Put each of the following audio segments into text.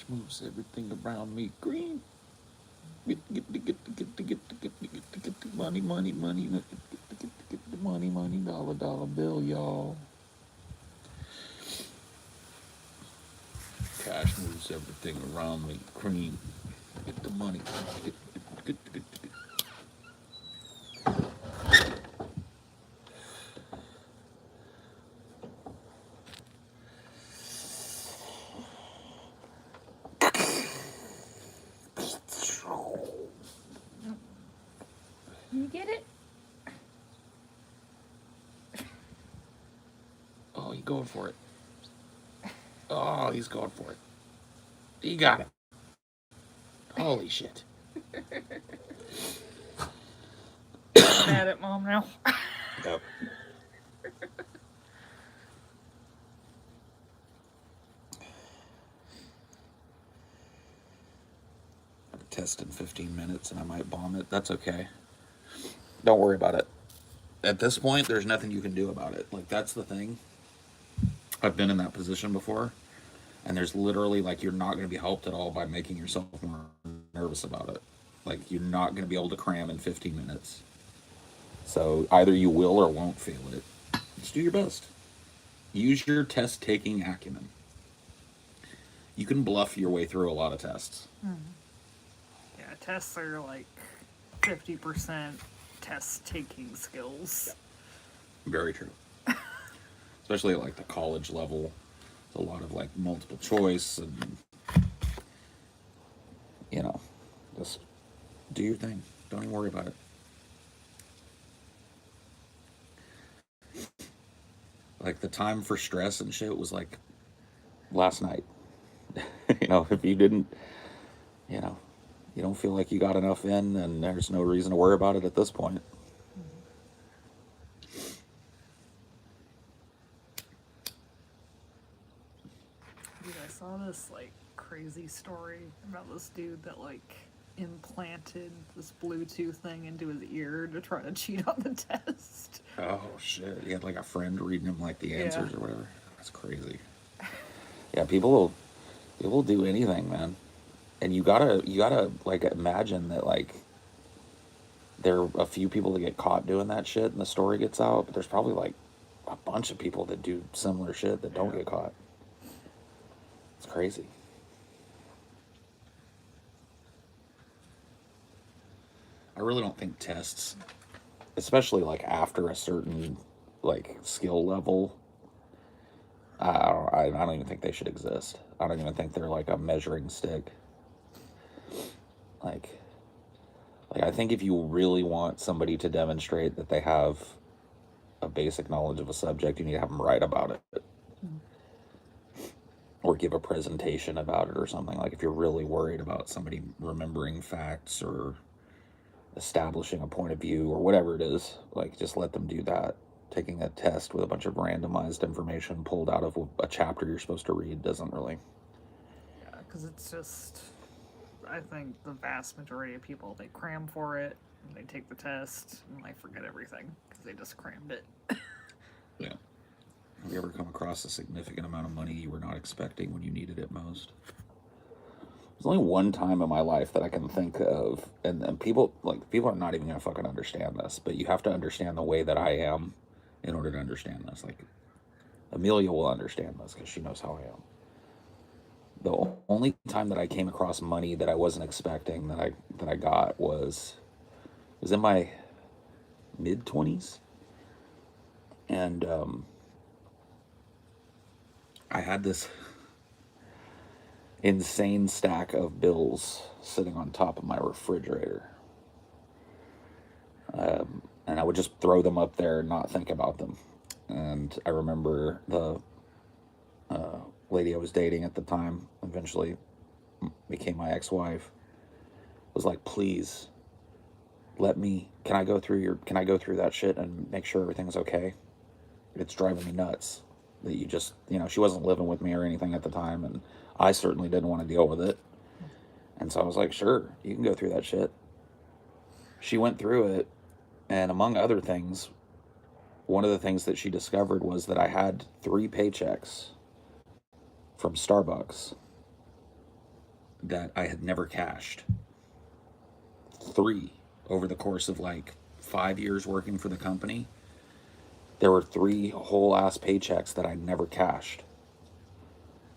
moves everything around me green. Get the money, money, money. Get the money, money, dollar, dollar bill, y'all. Cash moves everything around me green. Get the money. Get. You get it? Oh, he's going for it. Oh, he's going for it. He got it. Holy shit. Mad at mom now. Yep. I have a test in 15 minutes and I might bomb it. That's okay. Don't worry about it. At this point, there's nothing you can do about it. Like, that's the thing. I've been in that position before, and there's literally, like, you're not going to be helped at all by making yourself more nervous about it. Like, you're not going to be able to cram in 15 minutes. So either you will or won't fail it. Just do your best. Use your test taking acumen. You can bluff your way through a lot of tests. Yeah, tests are like 50% test taking skills. Very true. Especially at like the college level. It's a lot of like multiple choice and, you know, just do your thing. Don't even worry about it. Like the time for stress and shit was like last night. If you didn't, you know, you don't feel like you got enough in, and there's no reason to worry about it at this point. Dude, I saw this like crazy story about this dude that like implanted this Bluetooth thing into his ear to try to cheat on the test. Oh shit! You had like a friend reading him like the answers Yeah. or whatever. That's crazy. Yeah, people will do anything, man. And you gotta like imagine that like there are a few people that get caught doing that shit and the story gets out, but there's probably like a bunch of people that do similar shit that don't Yeah. get caught. It's crazy. I really don't think tests, especially like after a certain like skill level, I don't even think they should exist. I don't even think they're like a measuring stick. Like I think if you really want somebody to demonstrate that they have a basic knowledge of a subject, you need to have them write about it or give a presentation about it or something. Like if you're really worried about somebody remembering facts or establishing a point of view or whatever it is, like just let them do that. Taking a test with a bunch of randomized information pulled out of a chapter you're supposed to read doesn't really. Yeah, because it's just, I think the vast majority of people, they cram for it, and they take the test, and they forget everything because they just crammed it. Yeah. Have you ever come across a significant amount of money you were not expecting when you needed it most? There's only one time in my life that I can think of, and people are not even gonna fucking understand this, but you have to understand the way that I am in order to understand this. Like Amelia will understand this because she knows how I am. The only time that I came across money that I wasn't expecting that I got was in my mid 20s, and I had this insane stack of bills sitting on top of my refrigerator. And I would just throw them up there and not think about them. And I remember the lady I was dating at the time, eventually became my ex-wife, was like, "Please, can I go through that shit and make sure everything's okay? It's driving me nuts that you just, she wasn't living with me or anything at the time, and I certainly didn't want to deal with it." And so I was like, "Sure, you can go through that shit." She went through it, and among other things, one of the things that she discovered was that I had 3 paychecks from Starbucks that I had never cashed. 3 over the course of like 5 years working for the company. There were 3 whole ass paychecks that I never cashed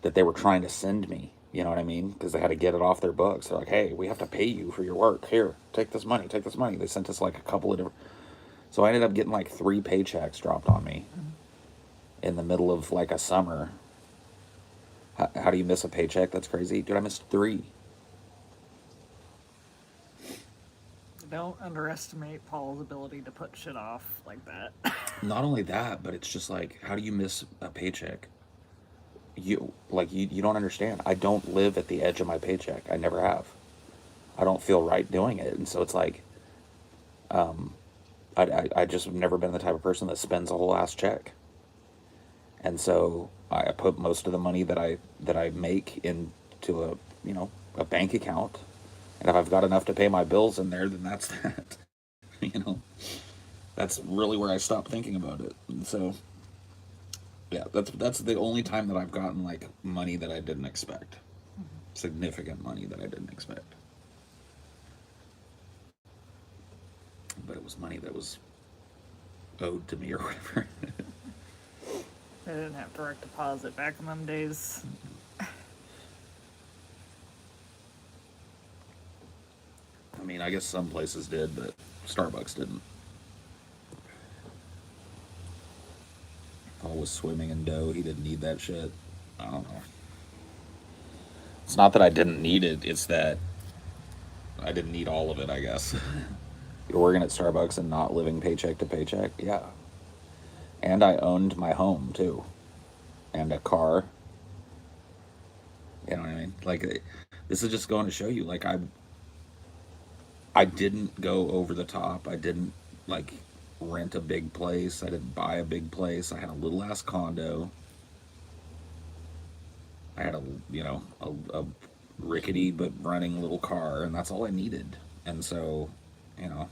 that they were trying to send me. You know what I mean? Because they had to get it off their books. They're like, hey, we have to pay you for your work. Here, take this money, take this money. They sent us like a couple of different. So I ended up getting like 3 paychecks dropped on me in the middle of like a summer. How do you miss a paycheck? That's crazy. Dude, I missed 3. Don't underestimate Paul's ability to put shit off like that. Not only that, but it's just like, how do you miss a paycheck? You don't understand. I don't live at the edge of my paycheck. I never have. I don't feel right doing it. And so it's like, I just have never been the type of person that spends a whole ass check. And so I put most of the money that I make into a bank account. And if I've got enough to pay my bills in there, then that's that. you know, that's really where I stopped thinking about it. And so, yeah, that's the only time that I've gotten like money that I didn't expect, significant money that I didn't expect. But it was money that was owed to me or whatever. I didn't have direct deposit back in them days. I mean, I guess some places did, but Starbucks didn't. Paul was swimming in dough. He didn't need that shit. I don't know. It's not that I didn't need it. It's that I didn't need all of it, I guess. You're working at Starbucks and not living paycheck to paycheck? Yeah. And I owned my home, too. And a car. You know what I mean? Like, this is just going to show you, like, I didn't go over the top. I didn't, like, rent a big place. I didn't buy a big place. I had a little ass condo. I had a rickety but running little car, and that's all I needed. And so, you know,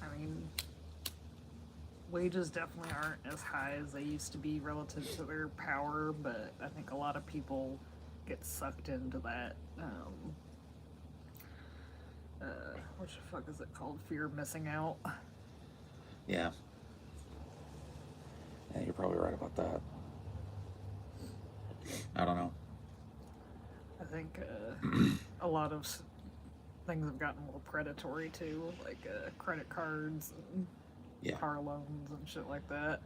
I mean, wages definitely aren't as high as they used to be relative to their power, but I think a lot of people get sucked into that. What the fuck is it called? Fear of missing out. yeah. Yeah, you're probably right about that. I don't know. I think a lot of things have gotten more predatory too, like credit cards and Yeah. car loans and shit like that.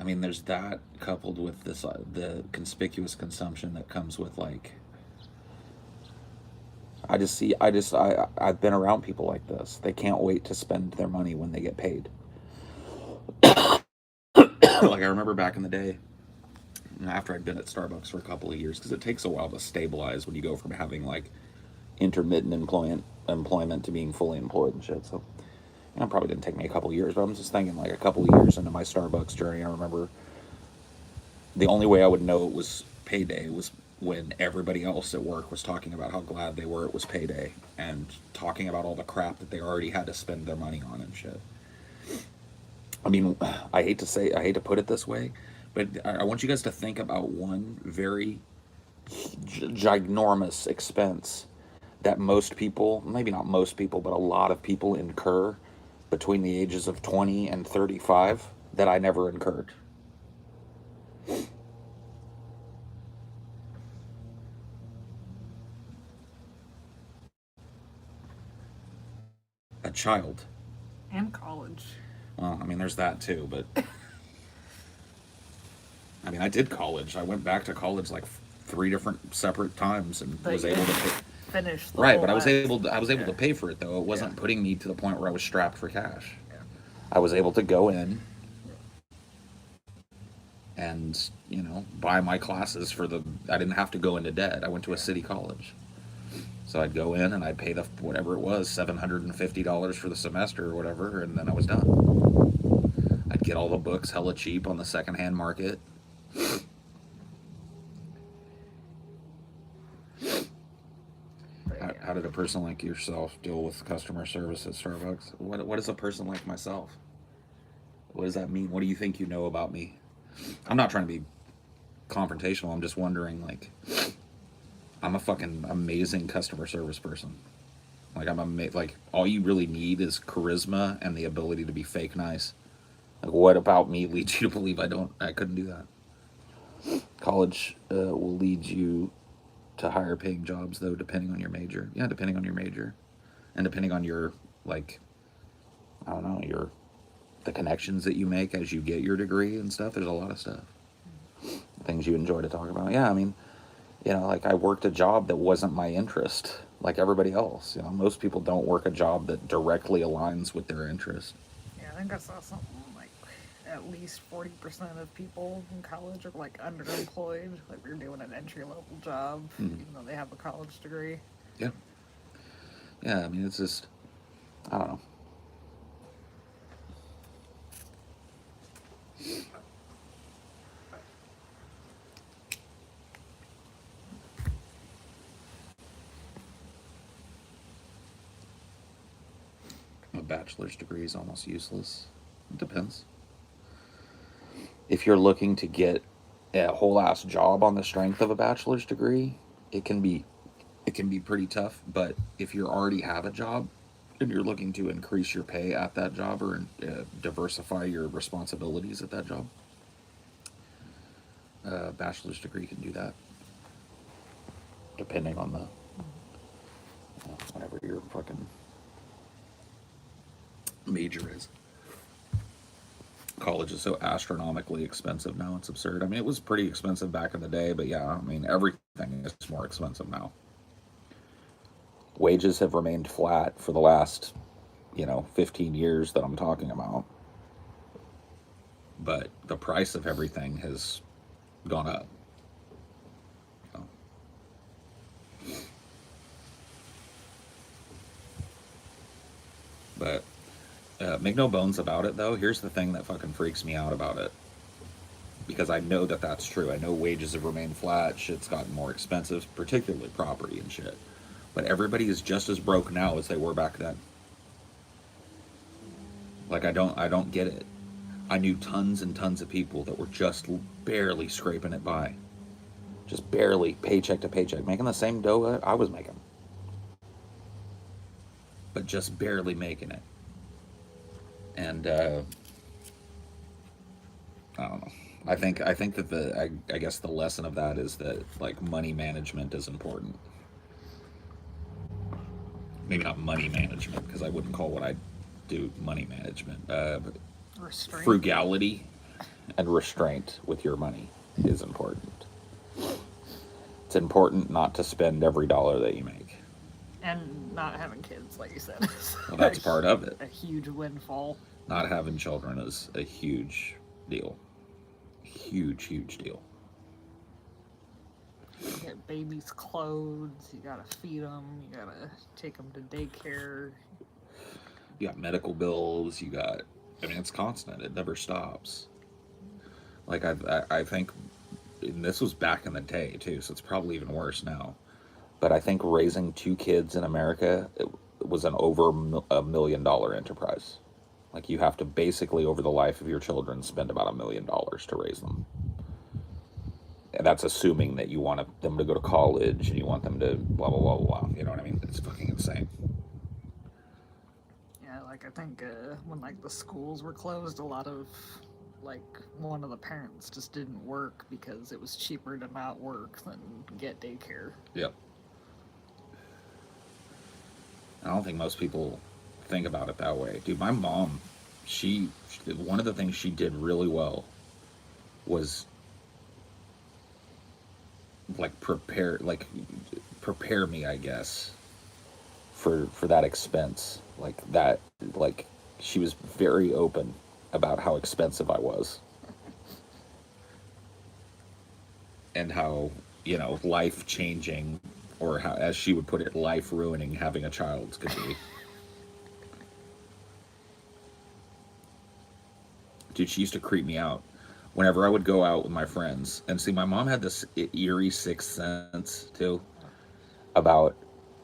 I mean, there's that coupled with this the conspicuous consumption that comes with like. I've been around people like this. They can't wait to spend their money when they get paid. Like I remember back in the day, after I'd been at Starbucks for a couple of years, because it takes a while to stabilize when you go from having like intermittent employment to being fully employed and shit. So, it probably didn't take me a couple of years, but I'm just thinking like a couple of years into my Starbucks journey, I remember the only way I would know it was payday was when everybody else at work was talking about how glad they were it was payday and talking about all the crap that they already had to spend their money on and shit. I mean, I hate to put it this way, but I want you guys to think about one very ginormous expense that most people, maybe not most people, but a lot of people incur between the ages of 20 and 35 that I never incurred. A child. And college. Well, I mean, there's that too, but I mean, I did college. I went back to college like 3 different separate times and But was you able to didn't pay. finish the Right, whole but I was life. able to Yeah. pay for it though. It wasn't Yeah. putting me to the point where I was strapped for cash. Yeah. I was able to go in and, buy my classes I didn't have to go into debt. I went to a city college. So I'd go in and I'd pay whatever it was, $750 for the semester or whatever, and then I was done. I'd get all the books hella cheap on the secondhand market. But yeah. How did a person like yourself deal with customer service at Starbucks? What is a person like myself? What does that mean? What do you think you know about me? I'm not trying to be confrontational. I'm just wondering, like, I'm a fucking amazing customer service person. Like, like, all you really need is charisma and the ability to be fake nice. Like, what about me leads you to believe I couldn't do that? College will lead you to higher paying jobs, though, depending on your major. Yeah, depending on your major, and depending on your, like, I don't know, the connections that you make as you get your degree and stuff. There's a lot of stuff, things you enjoy to talk about. Yeah, I mean, like, I worked a job that wasn't my interest, like everybody else. Most people don't work a job that directly aligns with their interest. Yeah, I think I saw something like at least 40% of people in college are like underemployed. Like they're doing an entry level job, even though they have a college degree. Yeah. Yeah, I mean, it's just, I don't know. A bachelor's degree is almost useless. It depends. If you're looking to get a whole ass job on the strength of a bachelor's degree, it can be pretty tough. But if you already have a job and you're looking to increase your pay at that job or diversify your responsibilities at that job, a bachelor's degree can do that. Depending on the whatever your fucking major is. College is so astronomically expensive now, it's absurd. I mean, it was pretty expensive back in the day, but yeah, I mean, everything is more expensive now. Wages have remained flat for the last, 15 years that I'm talking about. But the price of everything has gone up. But make no bones about it, though. Here's the thing that fucking freaks me out about it. Because I know that that's true. I know wages have remained flat. Shit's gotten more expensive, particularly property and shit. But everybody is just as broke now as they were back then. Like, I don't get it. I knew tons and tons of people that were just barely scraping it by. Just barely, paycheck to paycheck, making the same dough I was making. But just barely making it. And I don't know. I think that I guess the lesson of that is that, like, money management is important. Maybe not money management, because I wouldn't call what I do money management. But frugality and restraint with your money is important. It's important not to spend every dollar that you make. And not having kids, like you said. Well, that's part of it. A huge windfall. Not having children is a huge deal. Huge, huge deal. You get babies' clothes, you gotta feed them, you gotta take them to daycare. You got medical bills, I mean, it's constant. It never stops. Like, I think, and this was back in the day, too, so it's probably even worse now. But I think raising 2 kids in America, it was an over $1 million enterprise. Like, you have to basically, over the life of your children, spend about $1 million to raise them. And that's assuming that you want them to go to college and you want them to blah, blah, blah, blah. You know what I mean? It's fucking insane. Yeah, like, I think when, like, the schools were closed, a lot of, like, one of the parents just didn't work because it was cheaper to not work than get daycare. Yep. I don't think most people think about it that way. Dude, my mom, one of the things she did really well was, like, prepare me, I guess, for that expense. Like, she was very open about how expensive I was. And how, life-changing, or how, as she would put it, life-ruining having a child could be. Dude, she used to creep me out. Whenever I would go out with my friends, and see, my mom had this eerie sixth sense, too, about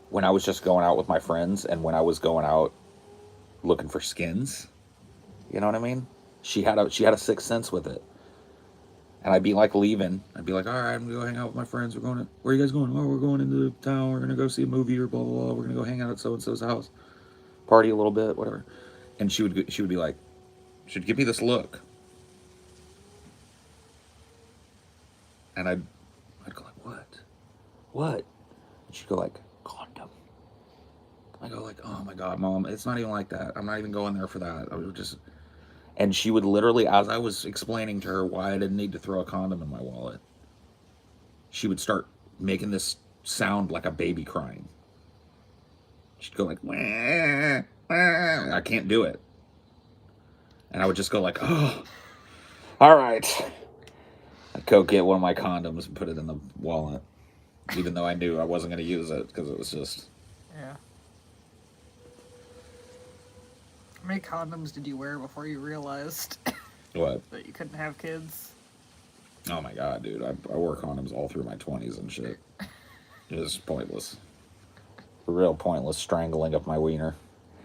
when I was just going out with my friends and when I was going out looking for skins. You know what I mean? She had a sixth sense with it. And I'd be like leaving. I'd be like, all right, I'm gonna go hang out with my friends. We're going to, where are you guys going? Oh, we're going into town. We're gonna go see a movie or blah blah blah. We're gonna go hang out at so and so's house, party a little bit, whatever. And she would be like, she'd give me this look, and I'd go like, what? And she'd go like, condom. I go like, oh my god, mom, it's not even like that. I'm not even going there for that. I would just, and she would literally, as I was explaining to her why I didn't need to throw a condom in my wallet, she would start making this sound like a baby crying. She'd go like, wah, wah. I can't do it. And I would just go like, oh, all right. I'd go get one of my condoms and put it in the wallet, even though I knew I wasn't going to use it because it was just. Yeah. How many condoms did you wear before you realized What? that you couldn't have kids? Oh my god, dude. I wore condoms all through my 20s and shit. It was pointless. Real pointless strangling of my wiener.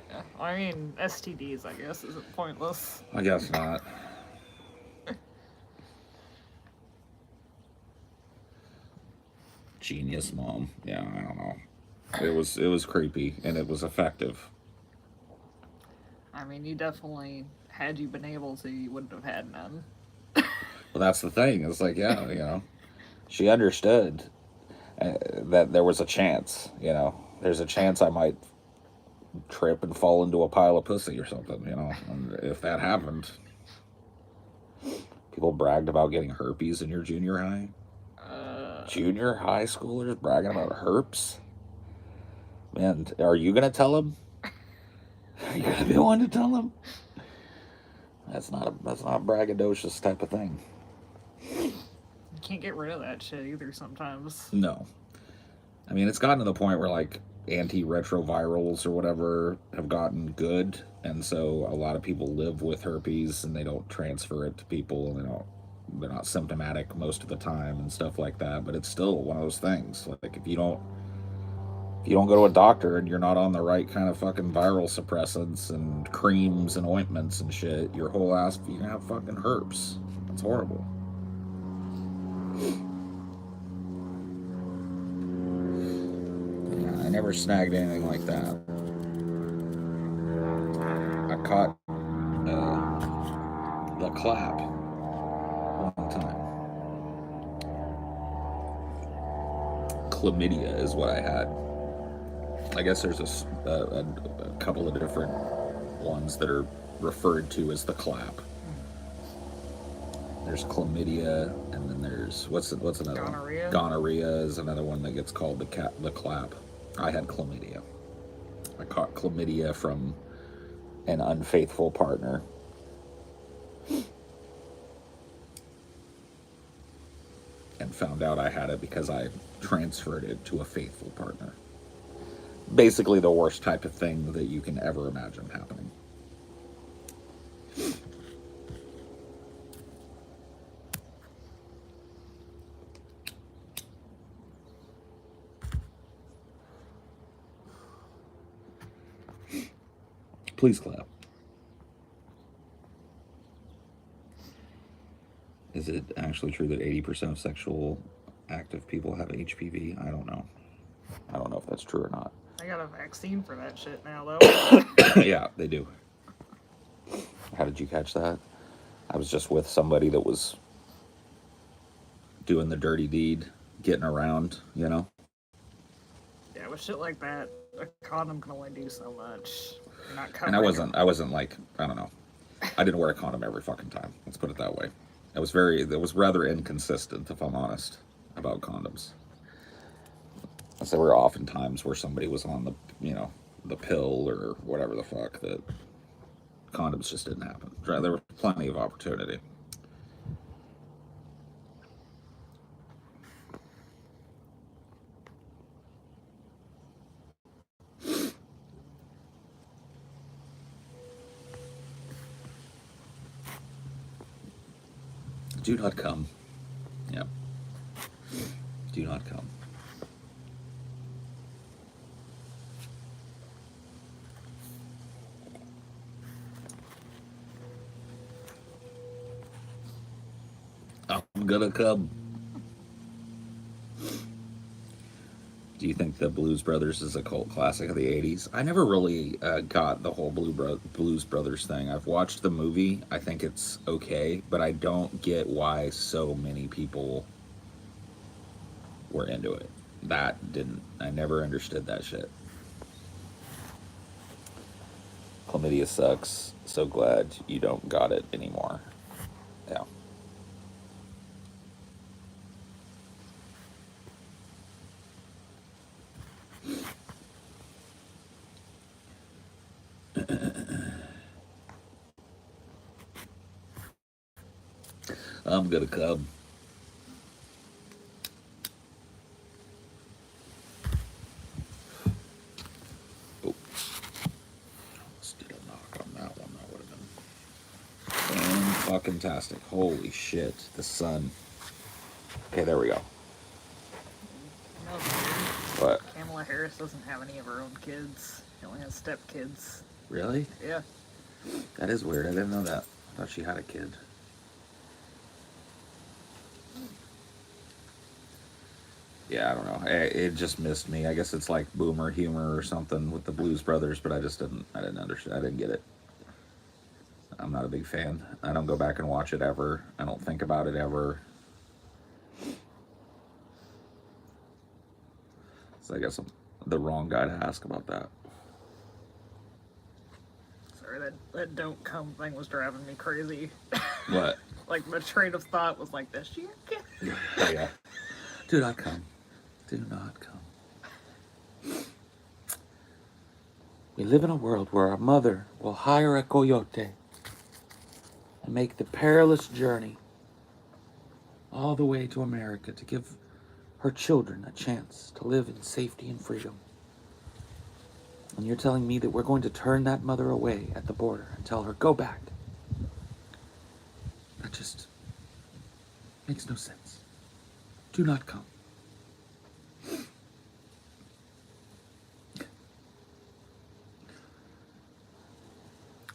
Yeah. I mean, STDs, I guess, isn't pointless. I guess not. Genius, mom. Yeah, I don't know. It was creepy and it was effective. I mean, you definitely, had you been able to, you wouldn't have had none. Well, that's the thing. It's like, yeah, she understood that there was a chance. There's a chance I might trip and fall into a pile of pussy or something. And if that happened, people bragged about getting herpes in your junior high. Junior high schoolers bragging about herpes. Man, are you gonna tell them? Are you gonna be the one to tell them? That's not a braggadocious type of thing. You can't get rid of that shit either sometimes. No. I mean, it's gotten to the point where, like, antiretrovirals or whatever have gotten good, and so a lot of people live with herpes and they don't transfer it to people, and they're not symptomatic most of the time and stuff like that, but it's still one of those things. Like, if you don't go to a doctor and you're not on the right kind of fucking viral suppressants and creams and ointments and shit, your whole ass, you're gonna have fucking herpes. That's horrible. Yeah, I never snagged anything like that. I caught the clap one time. Chlamydia is what I had. I guess there's a couple of different ones that are referred to as the clap. There's chlamydia, and then there's what's another Gonorrhea? one? Gonorrhea is another one that gets called the clap. I had chlamydia. I caught chlamydia from an unfaithful partner. And found out I had it because I transferred it to a faithful partner. Basically the worst type of thing that you can ever imagine happening. Please clap. Is it actually true that 80% of sexual active people have HPV? I don't know. I don't know if that's true or not. I got a vaccine for that shit now, though. Yeah, they do. How did you catch that? I was just with somebody that was doing the dirty deed, getting around, Yeah, with shit like that, a condom can only do so much. You're not and I wasn't like, I don't know. I didn't wear a condom every fucking time. Let's put it that way. It was rather inconsistent, if I'm honest, about condoms. There were often times where somebody was on the pill or whatever the fuck, that condoms just didn't happen. There was plenty of opportunity. Do not come. Yep. Do not come. I'm gonna come. Do you think the Blues Brothers is a cult classic of the '80s? I never really got the whole Blues Brothers thing. I've watched the movie. I think it's okay, but I don't get why so many people were into it. That didn't. I never understood that shit. Chlamydia sucks. So glad you don't got it anymore. Yeah. I'm gonna come. Oh, let's did a knock on that one. That would have been fucking-tastic. Holy shit. The sun. Okay, there we go. No, What? Kamala Harris doesn't have any of her own kids. She only has stepkids. Really? Yeah. That is weird. I didn't know that. I thought she had a kid. Yeah, I don't know. It just missed me. I guess it's like boomer humor or something with the Blues Brothers, but I just didn't. I didn't understand. I didn't get it. I'm not a big fan. I don't go back and watch it ever. I don't think about it ever. So I guess I'm the wrong guy to ask about that. Sorry, that don't come thing was driving me crazy. What? Like, my train of thought was like, this your kid? Oh, yeah. Do not come. Do not come. We live in a world where our mother will hire a coyote and make the perilous journey all the way to America to give her children a chance to live in safety and freedom. And you're telling me that we're going to turn that mother away at the border and tell her, go back. That just makes no sense. Do not come.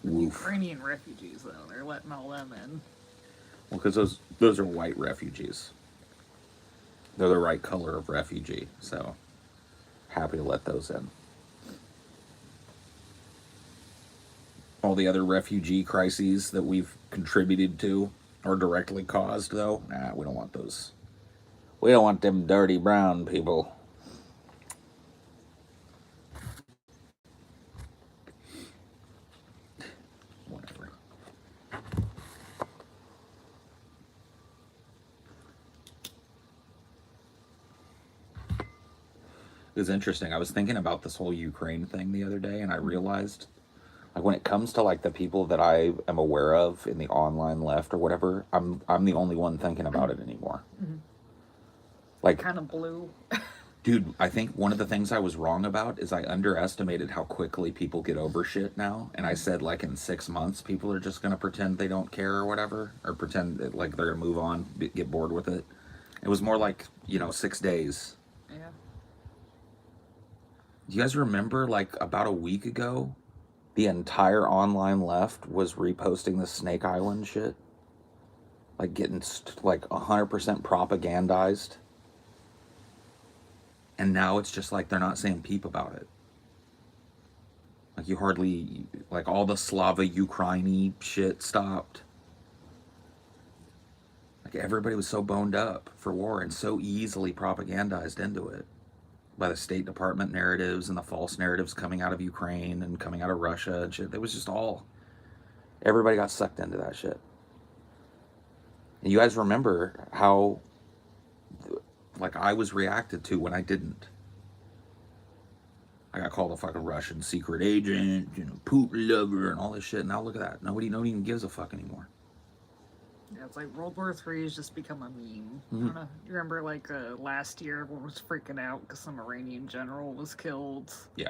Woof. Ukrainian refugees, though, they're letting all them in. Well, because those are white refugees. They're the right color of refugee, so happy to let those in. All the other refugee crises that we've contributed to or directly caused, though, nah, we don't want those. We don't want them dirty brown people. Whatever. It was interesting. I was thinking about this whole Ukraine thing the other day, and I realized, like, when it comes to like the people that I am aware of in the online left or whatever, I'm the only one thinking about it anymore. Like, Kind of blue. dude, I think one of the things I was wrong about is I underestimated how quickly people get over shit now. And I said, like, in 6 months, people are just going to pretend they don't care or whatever, or pretend that, like, they're going to move on, get bored with it. It was more like, 6 days. Yeah. Do you guys remember, like, about a week ago, the entire online left was reposting the Snake Island shit? Like, getting, like, 100% propagandized. And now it's just like they're not saying peep about it. Like, you hardly, like, all the Slava Ukraini shit stopped. Like, everybody was so boned up for war and so easily propagandized into it by the State Department narratives and the false narratives coming out of Ukraine and coming out of Russia and shit. It was just all, everybody got sucked into that shit. And you guys remember how, like, I was reacted to when I didn't. I got called a fucking Russian secret agent, Putin lover, and all this shit. Now look at that. Nobody even gives a fuck anymore. Yeah, it's like World War III has just become a meme. I don't know. You remember, like, last year, everyone was freaking out because some Iranian general was killed. Yeah.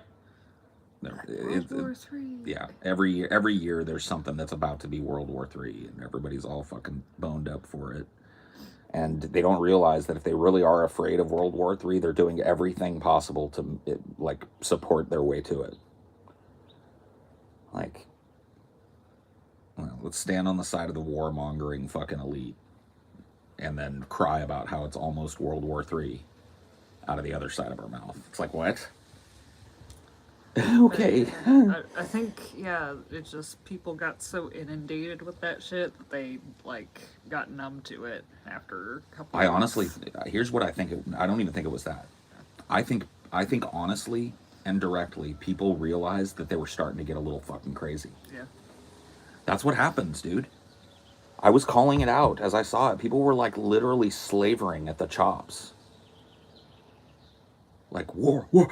World War III. Yeah. Every year there's something that's about to be World War III, and everybody's all fucking boned up for it. And they don't realize that if they really are afraid of World War III, they're doing everything possible to, like, support their way to it. Like, well, let's stand on the side of the warmongering fucking elite. and then cry about how it's almost World War III out of the other side of our mouth. It's like, what? Okay. I think, yeah, it's just people got so inundated with that shit that they, like, got numb to it after a couple I weeks. honestly, here's what I think. I don't even think it was that. I think honestly and directly, people realized that they were starting to get a little fucking crazy. Yeah. That's what happens, dude. I was calling it out as I saw it. People were like literally slavering at the chops. Like war. You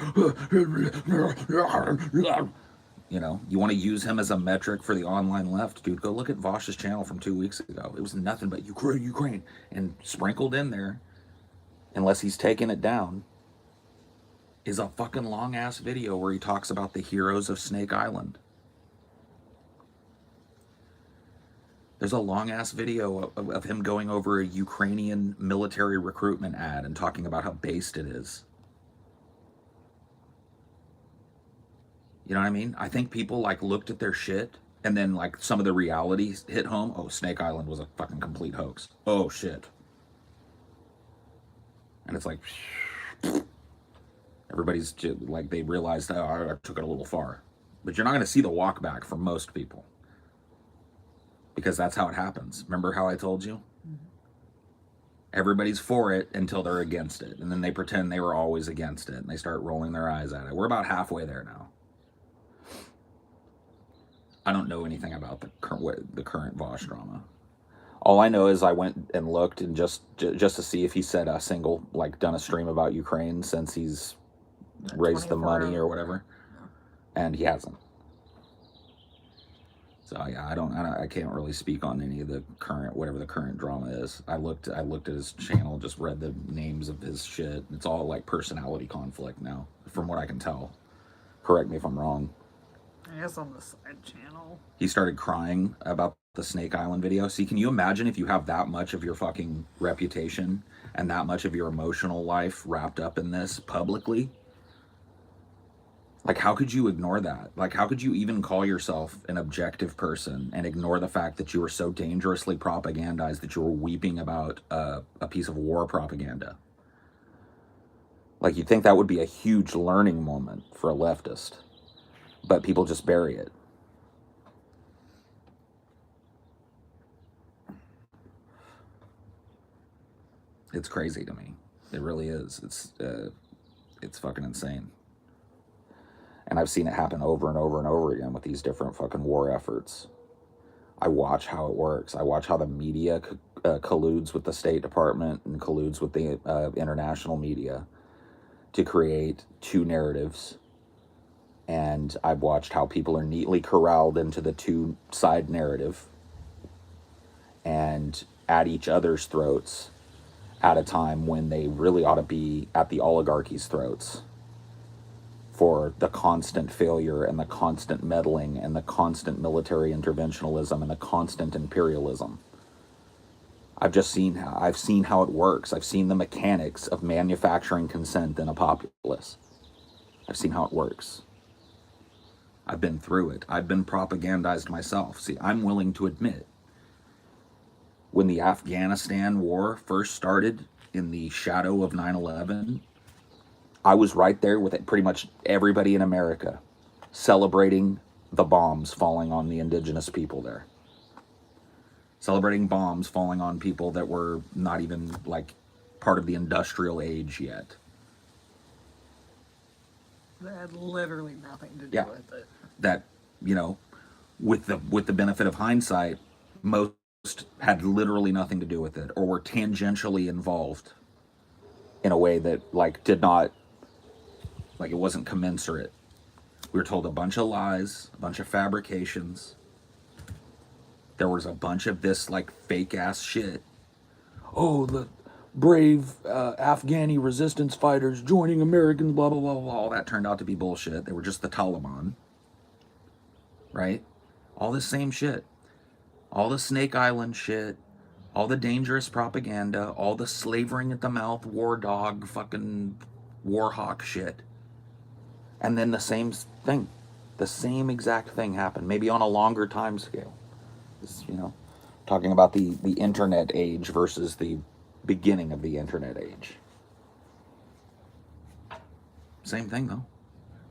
know, you want to use him as a metric for the online left, dude? Go look at Vosh's channel from 2 weeks ago. It was nothing but Ukraine, and sprinkled in there, unless he's taken it down, is a fucking long ass video where he talks about the heroes of Snake Island. There's a long ass video of him going over a Ukrainian military recruitment ad and talking about how based it is. You know what I mean? I think people like looked at their shit and then like some of the reality hit home. Oh, Snake Island was a fucking complete hoax. Oh shit. And it's like everybody's like, they realized, oh, I took it a little far. But you're not going to see the walk back for most people, because that's how it happens. Remember how I told you? Everybody's for it until they're against it, and then they pretend they were always against it, and they start rolling their eyes at it. We're about halfway there now. I don't know anything about the current Vosh drama. All I know is I went and looked and just to see if he said a single, like, done a stream about Ukraine since he's raised the money or whatever, and he hasn't. So yeah, I can't really speak on any of the current, whatever the current drama is. I looked at his channel, just read the names of his shit. It's all like personality conflict now, from what I can tell. Correct me if I'm wrong. I guess on the side channel. He started crying about the Snake Island video. See, can you imagine if you have that much of your fucking reputation and that much of your emotional life wrapped up in this publicly? Like, how could you ignore that? Like, how could you even call yourself an objective person and ignore the fact that you were so dangerously propagandized that you were weeping about a piece of war propaganda? Like, you'd think that would be a huge learning moment for a leftist, but people just bury it. It's crazy to me. It really is. It's fucking insane. And I've seen it happen over and over and over again with these different fucking war efforts. I watch how it works. I watch how the media colludes with the State Department and colludes with the international media to create two narratives. And I've watched how people are neatly corralled into the two-side narrative and at each other's throats at a time when they really ought to be at the oligarchy's throats for the constant failure and the constant meddling and the constant military interventionism and the constant imperialism. I've seen how it works. I've seen the mechanics of manufacturing consent in a populace. I've seen how it works. I've been through it. I've been propagandized myself. See, I'm willing to admit, when the Afghanistan war first started in the shadow of 9/11, I was right there with pretty much everybody in America celebrating the bombs falling on the indigenous people there. Celebrating bombs falling on people that were not even like part of the industrial age yet. That had literally nothing to do with it. That, you know, with the benefit of hindsight, most had literally nothing to do with it, or were tangentially involved in a way that like did not, like, it wasn't commensurate. We were told a bunch of lies, a bunch of fabrications. There was a bunch of this like fake ass shit. Oh, the brave Afghani resistance fighters joining Americans, blah, blah, blah, blah. All that turned out to be bullshit. They were just the Taliban. Right? All this same shit. All the Snake Island shit. All the dangerous propaganda. All the slavering at the mouth, war dog, fucking war hawk shit. And then the same thing. The same exact thing happened. Maybe on a longer time scale. You know, talking about the internet age versus the beginning of the internet age. Same thing though.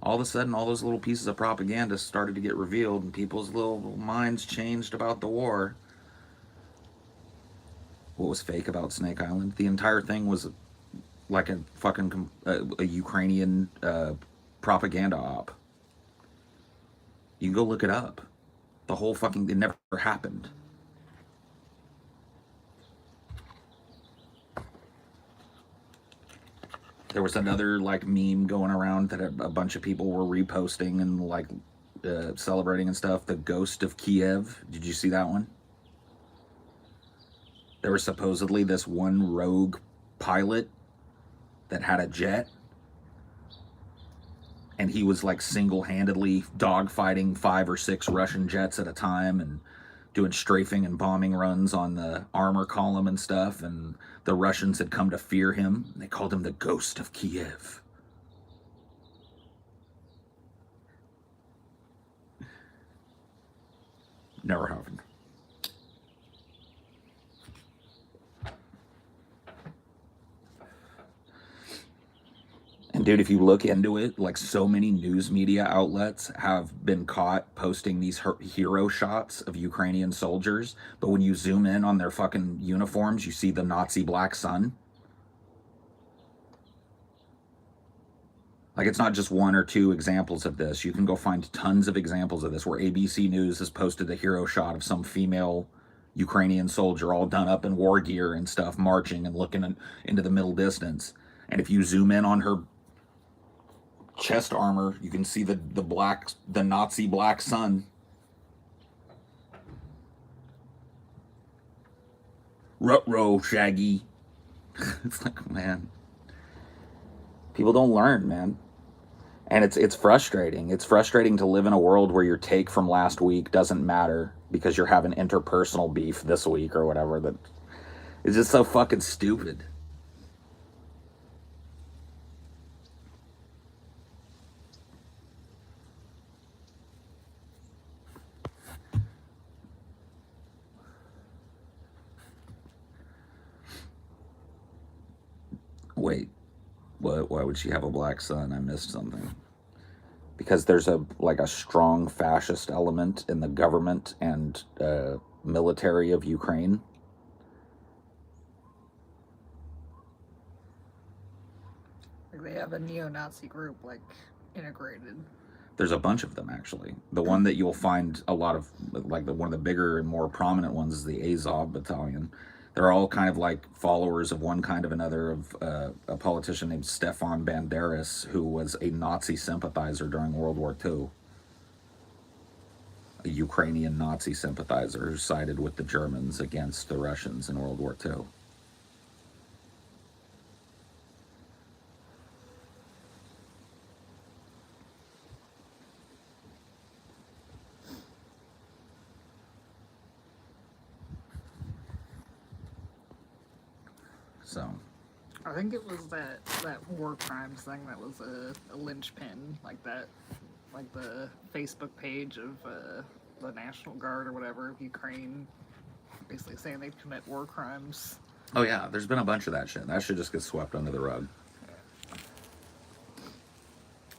All of a sudden, all those little pieces of propaganda started to get revealed, and people's little minds changed about the war. What was fake about Snake Island? The entire thing was like a fucking a Ukrainian propaganda op. You can go look it up. The whole fucking, it never happened. There was another like meme going around that a bunch of people were reposting and like celebrating and stuff. The Ghost of Kiev. Did you see that one? There was supposedly this one rogue pilot that had a jet, and he was like single-handedly dogfighting 5 or 6 Russian jets at a time and doing strafing and bombing runs on the armor column and stuff, and the Russians had come to fear him. They called him the Ghost of Kiev. Never happened. And dude, if you look into it, like so many news media outlets have been caught posting these hero shots of Ukrainian soldiers, but when you zoom in on their fucking uniforms, you see the Nazi black sun. Like, it's not just 1 or 2 examples of this. You can go find tons of examples of this where ABC News has posted a hero shot of some female Ukrainian soldier all done up in war gear and stuff, marching and looking into the middle distance. And if you zoom in on her chest armor, you can see the Nazi black sun. Ruh-roh, Shaggy. It's like, man, people don't learn, man. And it's frustrating. It's frustrating to live in a world where your take from last week doesn't matter because you're having interpersonal beef this week or whatever. That is just so fucking stupid. Wait, what? Why would she have a black sun? I missed something. Because there's a strong fascist element in the government and military of Ukraine. Like they have a neo-Nazi group integrated. There's a bunch of them actually. The one that you'll find a lot of, one of the bigger and more prominent ones is the Azov Battalion. They're all kind of like followers of one kind of another of a politician named Stefan Banderas, who was a Nazi sympathizer during World War II. A Ukrainian Nazi sympathizer who sided with the Germans against the Russians in World War II. So, I think it was that war crimes thing that was a linchpin, like the Facebook page of the National Guard or whatever of Ukraine, basically saying they'd commit war crimes. Oh yeah, there's been a bunch of that shit. That shit just gets swept under the rug.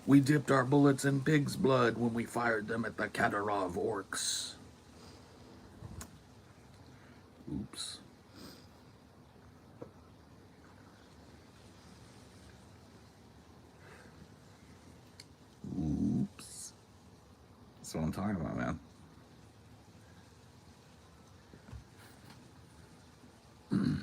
We dipped our bullets in pig's blood when we fired them at the Kadyrov orcs. Oops. Oops. That's what I'm talking about, man. Have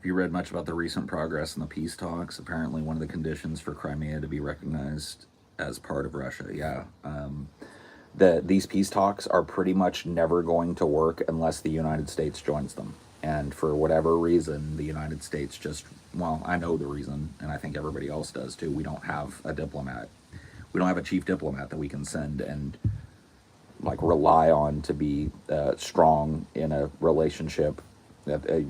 you read much about the recent progress in the peace talks? Apparently one of the conditions for Crimea to be recognized as part of Russia. Yeah. These peace talks are pretty much never going to work unless the United States joins them. And for whatever reason, the United States just, well, I know the reason, and I think everybody else does too. We don't have a diplomat. We don't have a chief diplomat that we can send and rely on to be strong in a relationship, a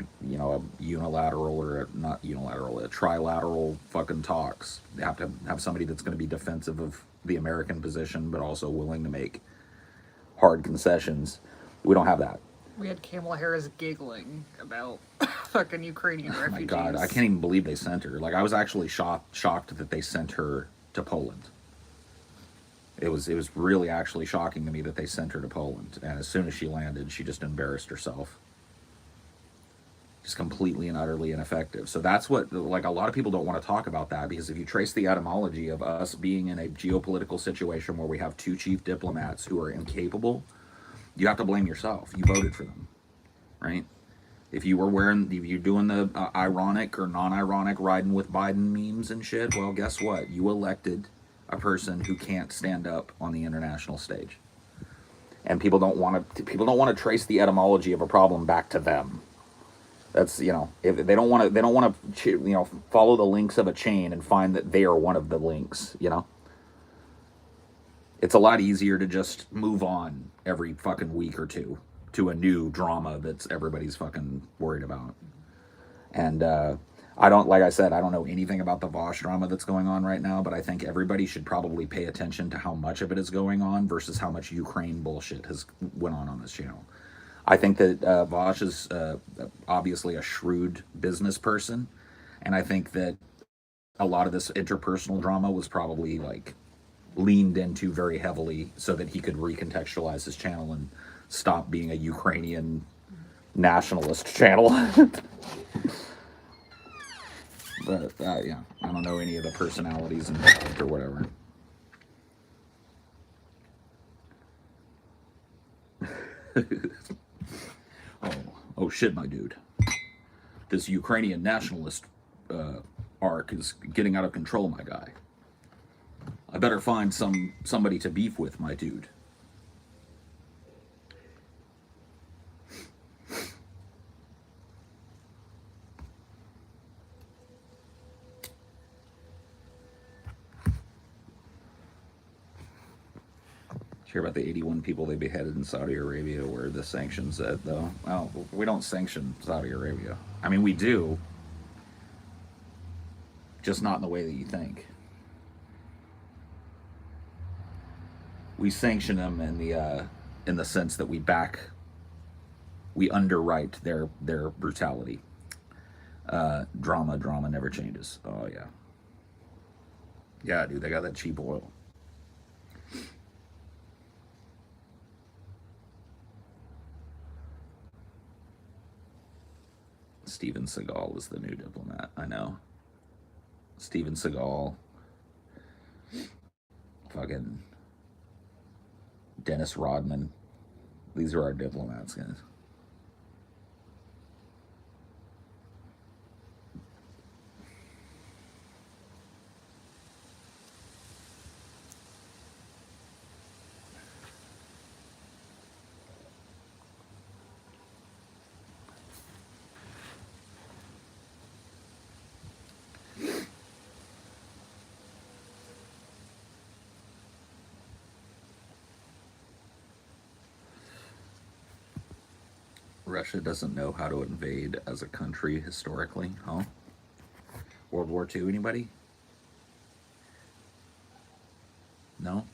unilateral or not unilateral, a trilateral fucking talks. They have to have somebody that's going to be defensive of the American position, but also willing to make hard concessions. We don't have that. We had Kamala Harris giggling about fucking Ukrainian Oh my God, I refugees. can't even believe they sent her. Like, I was actually shocked that they sent her to Poland. It was really actually shocking to me that they sent her to Poland. And as soon as she landed, she just embarrassed herself. Just completely and utterly ineffective. So that's what, like, a lot of people don't want to talk about that, because if you trace the etymology of us being in a geopolitical situation where we have two chief diplomats who are incapable, you have to blame yourself. You voted for them, right? If you were wearing, if you're doing the ironic or non-ironic riding with Biden memes and shit, well, guess what? You elected a person who can't stand up on the international stage, and people don't want to trace the etymology of a problem back to them. That's, if they don't want to follow the links of a chain and find that they are one of the links. It's a lot easier to just move on every fucking week or two to a new drama that's everybody's fucking worried about. And I don't, like I said, I don't know anything about the Vosh drama that's going on right now, but I think everybody should probably pay attention to how much of it is going on versus how much Ukraine bullshit has went on this channel. I think that Vosh is obviously a shrewd business person, and I think that a lot of this interpersonal drama was probably like leaned into very heavily so that he could recontextualize his channel and stop being a Ukrainian nationalist channel. But yeah, I don't know any of the personalities involved or whatever. Oh, oh shit, my dude. This Ukrainian nationalist uh, arc is getting out of control, my guy. I better find somebody to beef with, my dude. Did you hear about the 81 people they beheaded in Saudi Arabia where the sanctions at, though? Well, we don't sanction Saudi Arabia. I mean, we do, just not in the way that you think. We sanction them in the sense that we underwrite their brutality. Drama never changes. Oh yeah, yeah, dude, they got that cheap oil. Steven Seagal is the new diplomat. I know. Steven Seagal, fucking Dennis Rodman. These are our diplomats, guys. Russia doesn't know how to invade as a country historically, huh? World War II, anybody? No?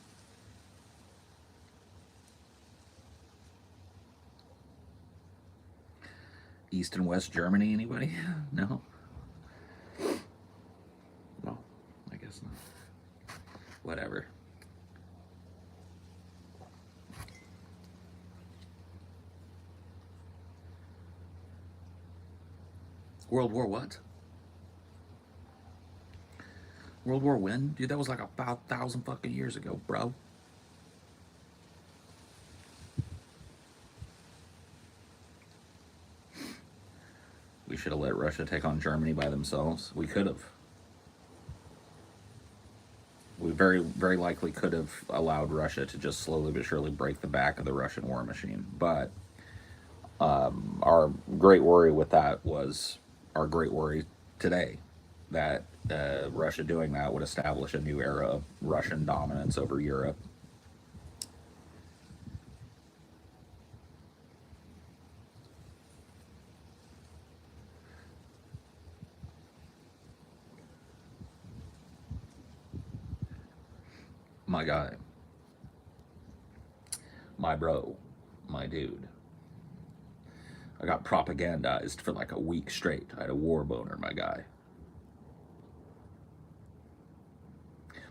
East and West Germany, anybody? No? No, I guess not. Whatever. World War what? World War when? Dude, that was like about 1,000 fucking years ago, bro. We should have let Russia take on Germany by themselves. We could have. We very likely could have allowed Russia to just slowly but surely break the back of the Russian war machine. But our great worry with that was our great worry today that Russia doing that would establish a new era of Russian dominance over Europe. My guy, my bro, my dude. I got propagandized for like a week straight. I had a war boner, my guy.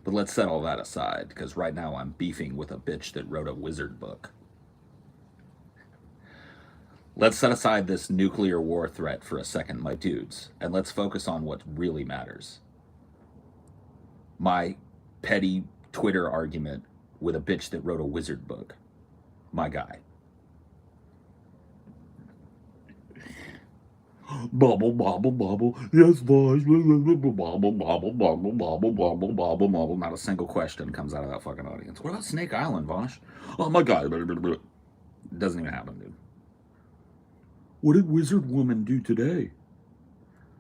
But let's set all that aside, because right now I'm beefing with a bitch that wrote a wizard book. Let's set aside this nuclear war threat for a second, my dudes, and let's focus on what really matters. My petty Twitter argument with a bitch that wrote a wizard book. My guy. Bubble, bobble, bobble. Yes, Vosh. Bubble, bobble, bobble, bobble, bobble, bobble, bobble, bobble. Not a single question comes out of that fucking audience. What about Snake Island, Vosh? Oh my god. It doesn't even happen, dude. What did Wizard Woman do today?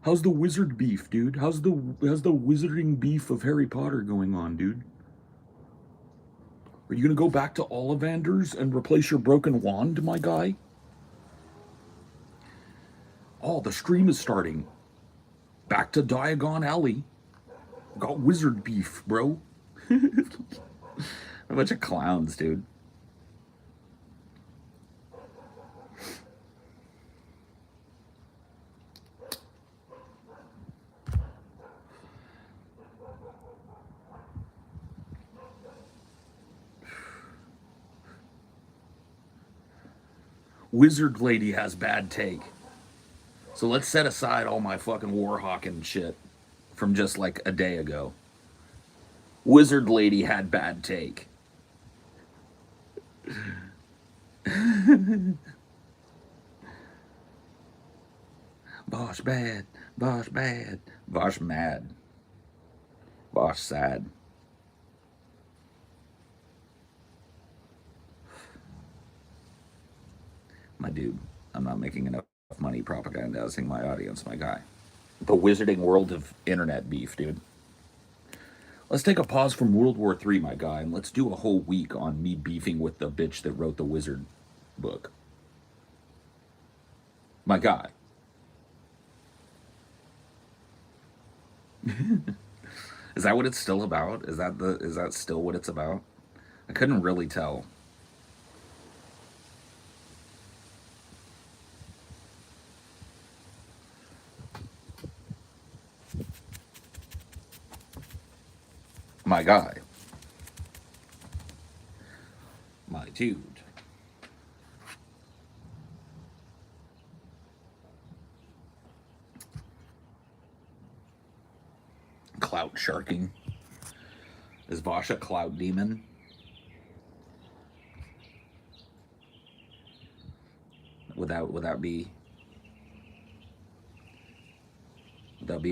How's the wizard beef, dude? How's the wizarding beef of Harry Potter going on, dude? Are you gonna go back to Ollivanders and replace your broken wand, my guy? Oh, the stream is starting. Back to Diagon Alley. Got wizard beef, bro. A bunch of clowns, dude. Wizard lady has bad take. So let's set aside all my fucking Warhawking shit from just like a day ago. Wizard lady had bad take. Bosh bad, Bosh bad, Bosh mad, Bosh sad. My dude, I'm not making enough money propagandizing my audience, my guy. The wizarding world of internet beef, dude. Let's take a pause from World War III, my guy, and let's do a whole week on me beefing with the bitch that wrote the wizard book. My guy. Is that what it's still about? Is that still what it's about? I couldn't really tell. My guy. My dude. Clout sharking. Is Vosh a clout demon? Would that be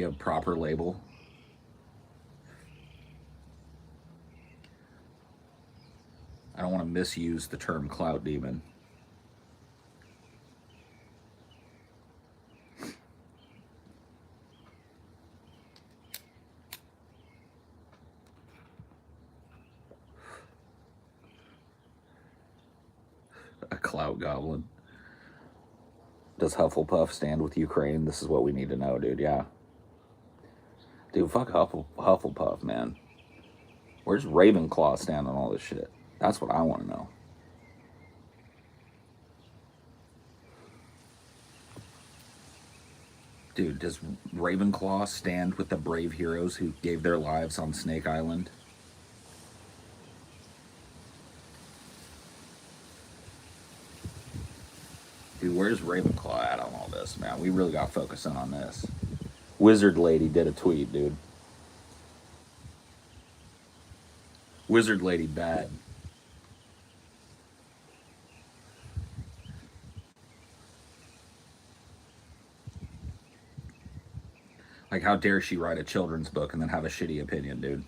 a proper label? I don't want to misuse the term clout demon. A clout goblin. Does Hufflepuff stand with Ukraine? This is what we need to know, dude. Yeah. Dude, fuck Hufflepuff, man. Where's Ravenclaw stand on all this shit? That's what I want to know. Dude, does Ravenclaw stand with the brave heroes who gave their lives on Snake Island? Dude, where's Ravenclaw at on all this, man? We really got to focus in on this. Wizard Lady did a tweet, dude. Wizard Lady bad. Like, how dare she write a children's book and then have a shitty opinion, dude?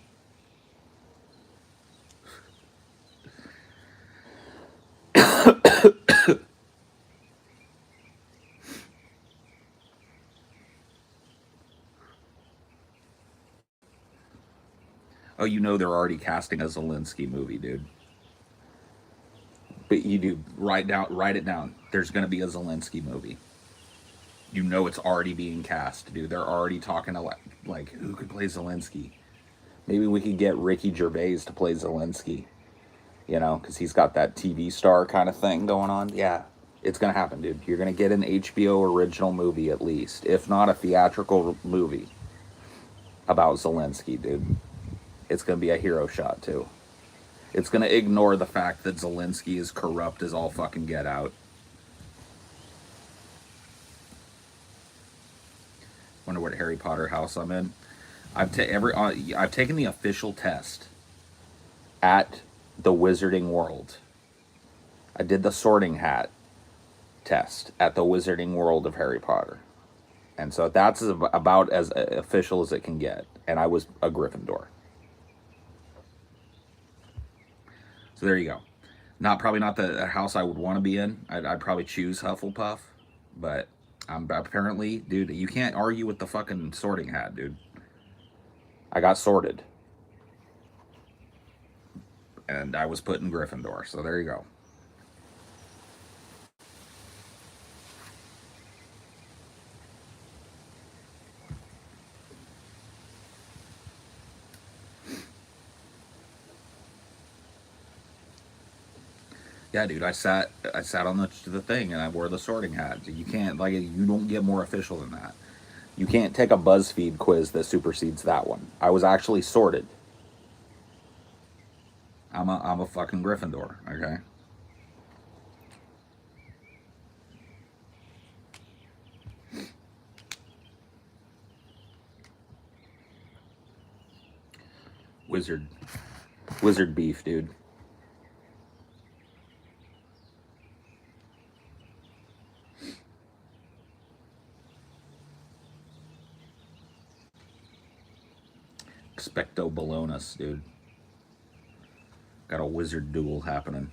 Oh, you know they're already casting a Zelensky movie, dude. But you do write it down. There's gonna be a Zelensky movie. You know it's already being cast, dude. They're already talking to like who could play Zelensky. Maybe we could get Ricky Gervais to play Zelensky. You know, because he's got that TV star kind of thing going on. Yeah, It's gonna happen, dude. You're gonna get an HBO original movie at least, if not a theatrical movie about Zelensky, dude. It's gonna be a hero shot too. It's gonna ignore the fact that Zelensky is corrupt as all fucking get out. Wonder what Harry Potter house I'm in. I've taken the official test at the Wizarding World. I did the Sorting Hat test at the Wizarding World of Harry Potter, and so that's about as official as it can get. And I was a Gryffindor. So there you go. Probably not the house I would want to be in. I'd probably choose Hufflepuff, but apparently, dude, you can't argue with the fucking Sorting Hat, dude. I got sorted, and I was put in Gryffindor. So there you go. Yeah, dude, I sat on the thing and I wore the Sorting Hat. You can't, like, you don't get more official than that. You can't take a BuzzFeed quiz that supersedes that one. I was actually sorted. I'm a fucking Gryffindor, okay? Wizard beef, dude. Expecto Balonus, dude. Got a wizard duel happening.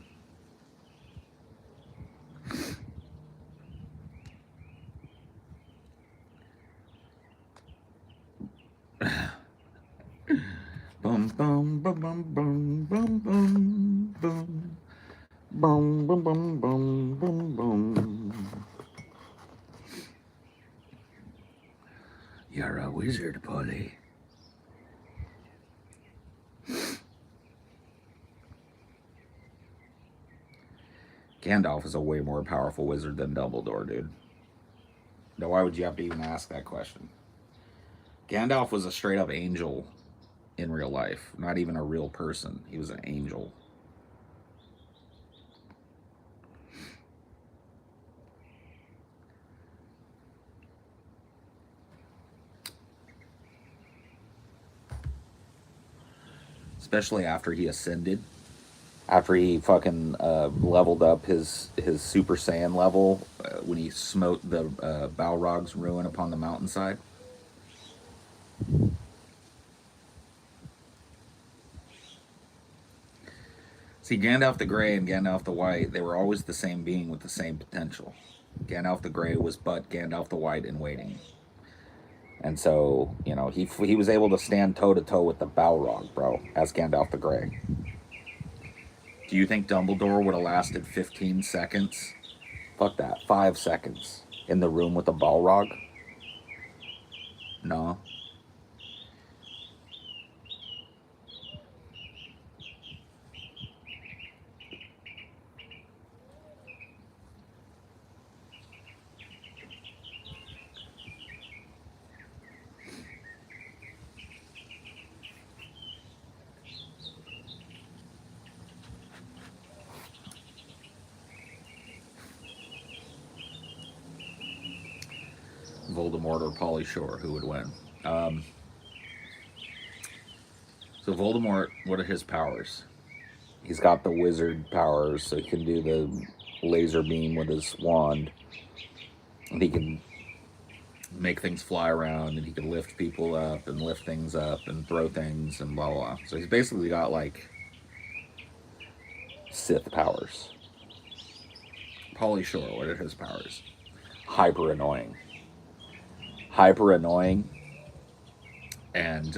Bum bum bum bum bum bum bum bum bum bum bum bum bum bum. You're a wizard, Polly. Gandalf is a way more powerful wizard than Dumbledore, dude. Now, why would you have to even ask that question? Gandalf was a straight up angel in real life, not even a real person. He was an angel. Especially after he ascended. After he fucking leveled up his Super Saiyan level when he smote the Balrog's ruin upon the mountainside. See, Gandalf the Grey and Gandalf the White, they were always the same being with the same potential. Gandalf the Grey was but Gandalf the White in waiting. And so, you know, he was able to stand toe-to-toe with the Balrog, bro, as Gandalf the Grey. Do you think Dumbledore would have lasted 15 seconds? Fuck that, 5 seconds in the room with the Balrog? No. Voldemort or Pauly Shore, who would win? So Voldemort, what are his powers? He's got the wizard powers, so he can do the laser beam with his wand. And he can make things fly around, and he can lift people up and lift things up and throw things and blah, blah, blah. So he's basically got, like, Sith powers. Pauly Shore, what are his powers? Hyper annoying. Hyper annoying. And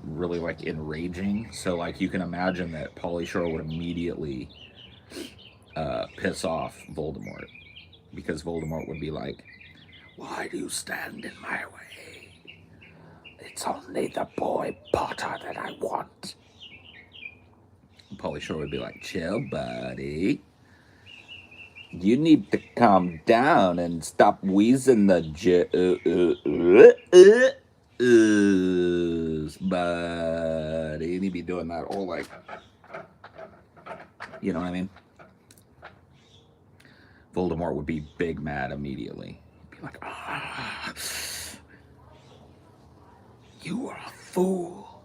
really, like, enraging. So, like, you can imagine that Pauly Shore would immediately piss off Voldemort. Because Voldemort would be like, why do you stand in my way? It's only the boy Potter that I want. And Pauly Shore would be like, chill, buddy. You need to calm down and stop wheezing the but you need to be doing that whole like, you know what I mean? Voldemort would be big mad immediately. He'd be like, ah, you are a fool.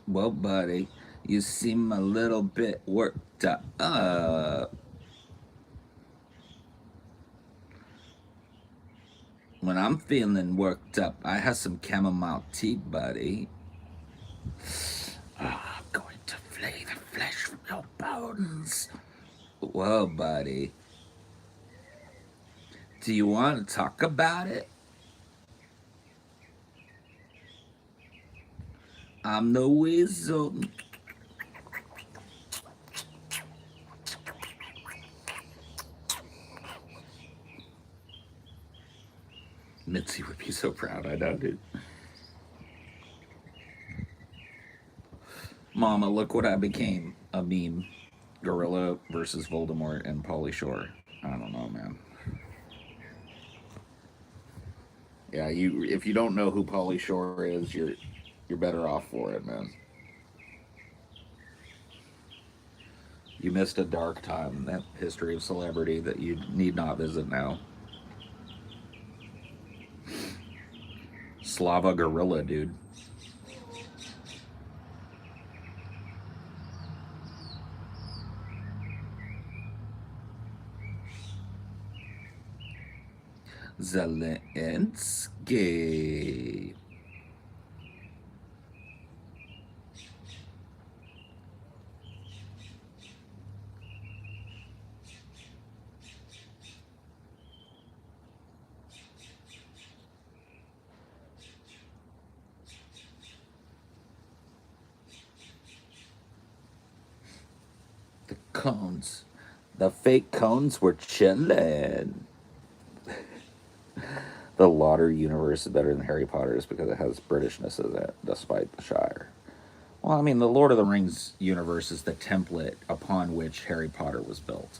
Well, buddy, you seem a little bit worked up. When I'm feeling worked up, I have some chamomile tea, buddy. I'm going to flay the flesh from your bones. Whoa, buddy. Do you want to talk about it? I'm the wizard. Mitzi would be so proud, I know, dude. Mama, look what I became. A meme. Gorilla versus Voldemort and Pauly Shore. I don't know, man. Yeah, you if you don't know who Pauly Shore is, you're better off for it, man. You missed a dark time in that history of celebrity that you need not visit now. Slava Gorilla, dude. Zelensky. The cones. The fake cones were chilling. The Lauder universe is better than Harry Potter's because it has Britishness in it, despite the Shire. Well, I mean, the Lord of the Rings universe is the template upon which Harry Potter was built.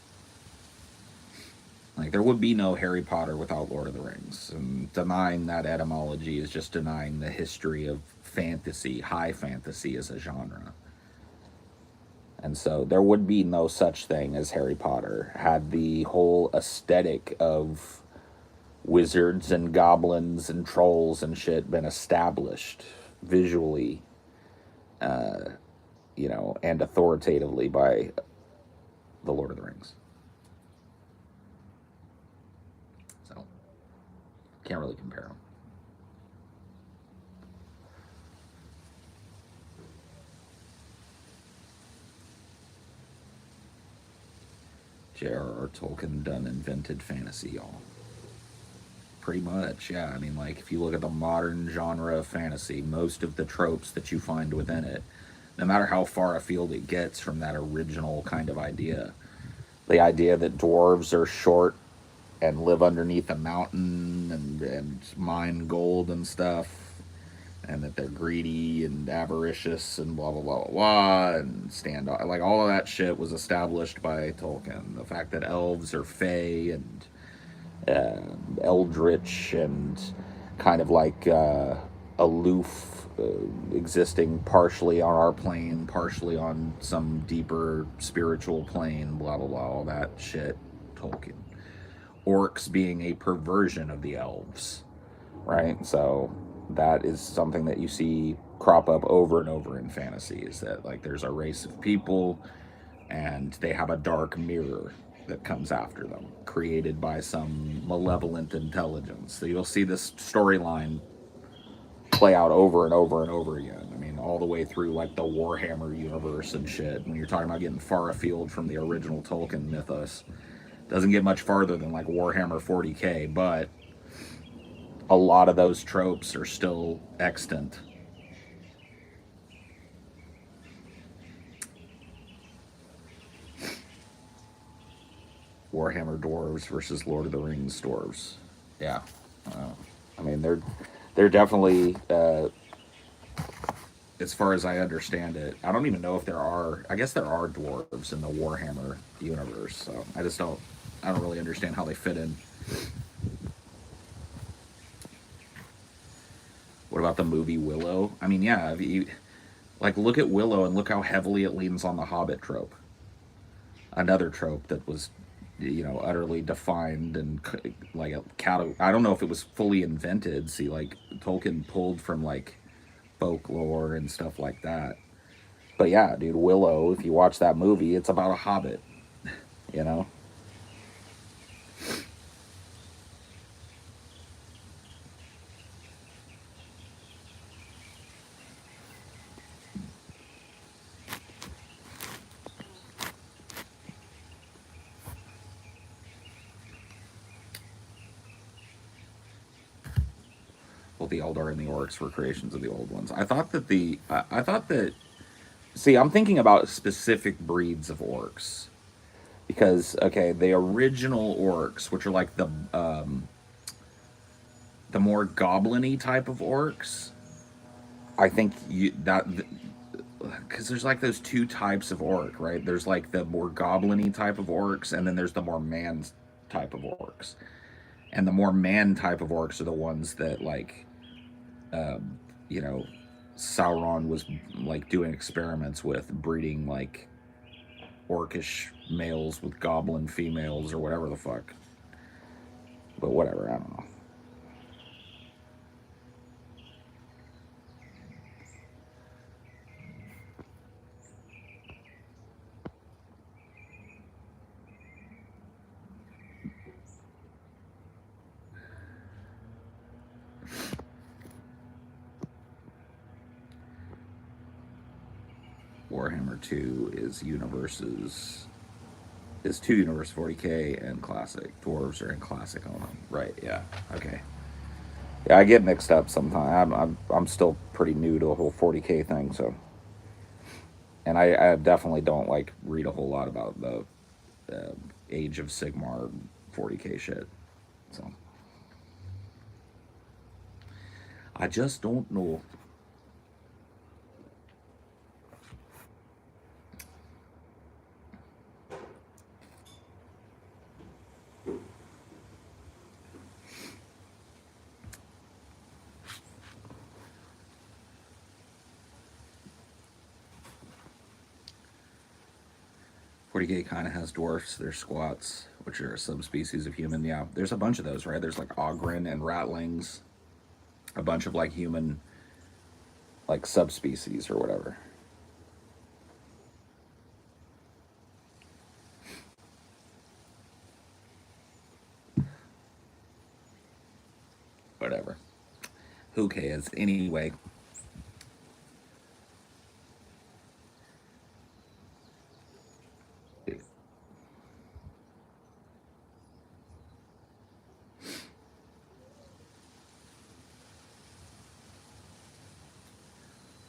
Like, there would be no Harry Potter without Lord of the Rings. And denying that etymology is just denying the history of fantasy, high fantasy as a genre. And so there would be no such thing as Harry Potter had the whole aesthetic of wizards and goblins and trolls and shit been established visually, and authoritatively by the Lord of the Rings. So, can't really compare them. J.R.R. Tolkien done invented fantasy, y'all. Pretty much, yeah. I mean, like, if you look at the modern genre of fantasy, most of the tropes that you find within it, no matter how far afield it gets from that original kind of idea, the idea that dwarves are short and live underneath a mountain and mine gold and stuff, and that they're greedy and avaricious and blah blah blah blah blah and stand like all of that shit was established by Tolkien. The fact that elves are fey and eldritch and kind of like aloof, existing partially on our plane, partially on some deeper spiritual plane, blah blah blah, all that shit. Tolkien. Orcs being a perversion of the elves, right? So that is something that you see crop up over and over in fantasy, is that like there's a race of people and they have a dark mirror that comes after them, created by some malevolent intelligence. So you'll see this storyline play out over and over and over again. I mean, all the way through like the Warhammer universe and shit. When you're talking about getting far afield from the original Tolkien mythos, doesn't get much farther than like Warhammer 40k, but a lot of those tropes are still extant. Warhammer dwarves versus Lord of the Rings dwarves. Yeah, I mean they're definitely, as far as I understand it. I don't even know if there are. I guess there are dwarves in the Warhammer universe. So I just don't. I don't really understand how they fit in. What about the movie Willow? I mean, yeah, if you like look at Willow and look how heavily it leans on the Hobbit trope. Another trope that was, utterly defined and like a I don't know if it was fully invented. See, like Tolkien pulled from like folklore and stuff like that. But yeah, dude, Willow. If you watch that movie, it's about a hobbit. You know. Well, the Eldar and the Orcs were creations of the old ones. I thought that. See, I'm thinking about specific breeds of orcs because okay, the original orcs, which are like the more goblin-y type of orcs, I think you that because there's like those two types of orc, right? There's like the more goblin-y type of orcs, and then there's the more man type of orcs. And the more man type of orcs are the ones that like, um, you know, Sauron was like doing experiments with breeding like orcish males with goblin females or whatever the fuck. But whatever, I don't know. 2 is universes is 2 universe 40k and classic. Dwarves are in classic only. Right, yeah. Okay. Yeah, I get mixed up sometimes. I'm still pretty new to the whole 40k thing, so and I definitely don't like read a whole lot about the Age of Sigmar 40k shit. So I just don't know. 40k kind of has dwarfs. There's squats, which are a subspecies of human. Yeah, there's a bunch of those, right? There's like Ogren and Ratlings, a bunch of like human, like subspecies or whatever. Whatever. Who cares? Anyway.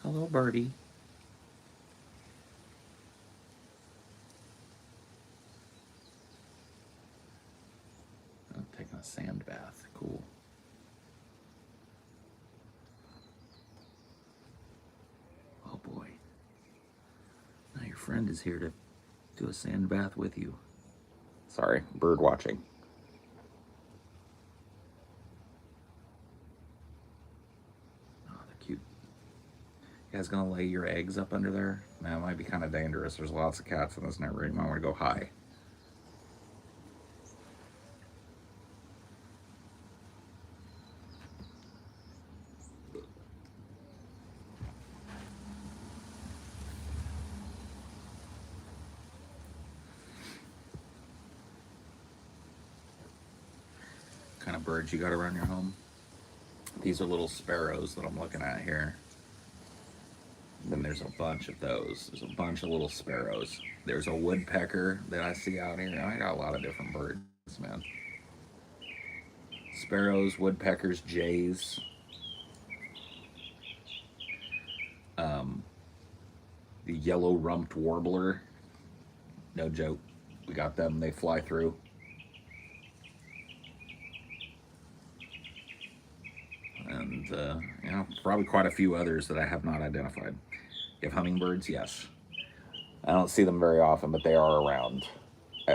Hello, birdie. I'm taking a sand bath. Cool. Oh boy. Now your friend is here to do a sand bath with you. Sorry, bird watching. Oh, they're cute. You guys gonna lay your eggs up under there? Man, it might be kind of dangerous. There's lots of cats in this neighborhood. You might want to go high. Kind of birds you got around your home? These are little sparrows that I'm looking at here. Then there's a bunch of those. There's a bunch of little sparrows. There's a woodpecker that I see out here. I got a lot of different birds, man. Sparrows, woodpeckers, jays. Um, the yellow rumped warbler. No joke. We got them. They fly through. And probably quite a few others that I have not identified. You have hummingbirds, yes. I don't see them very often, but they are around. Uh,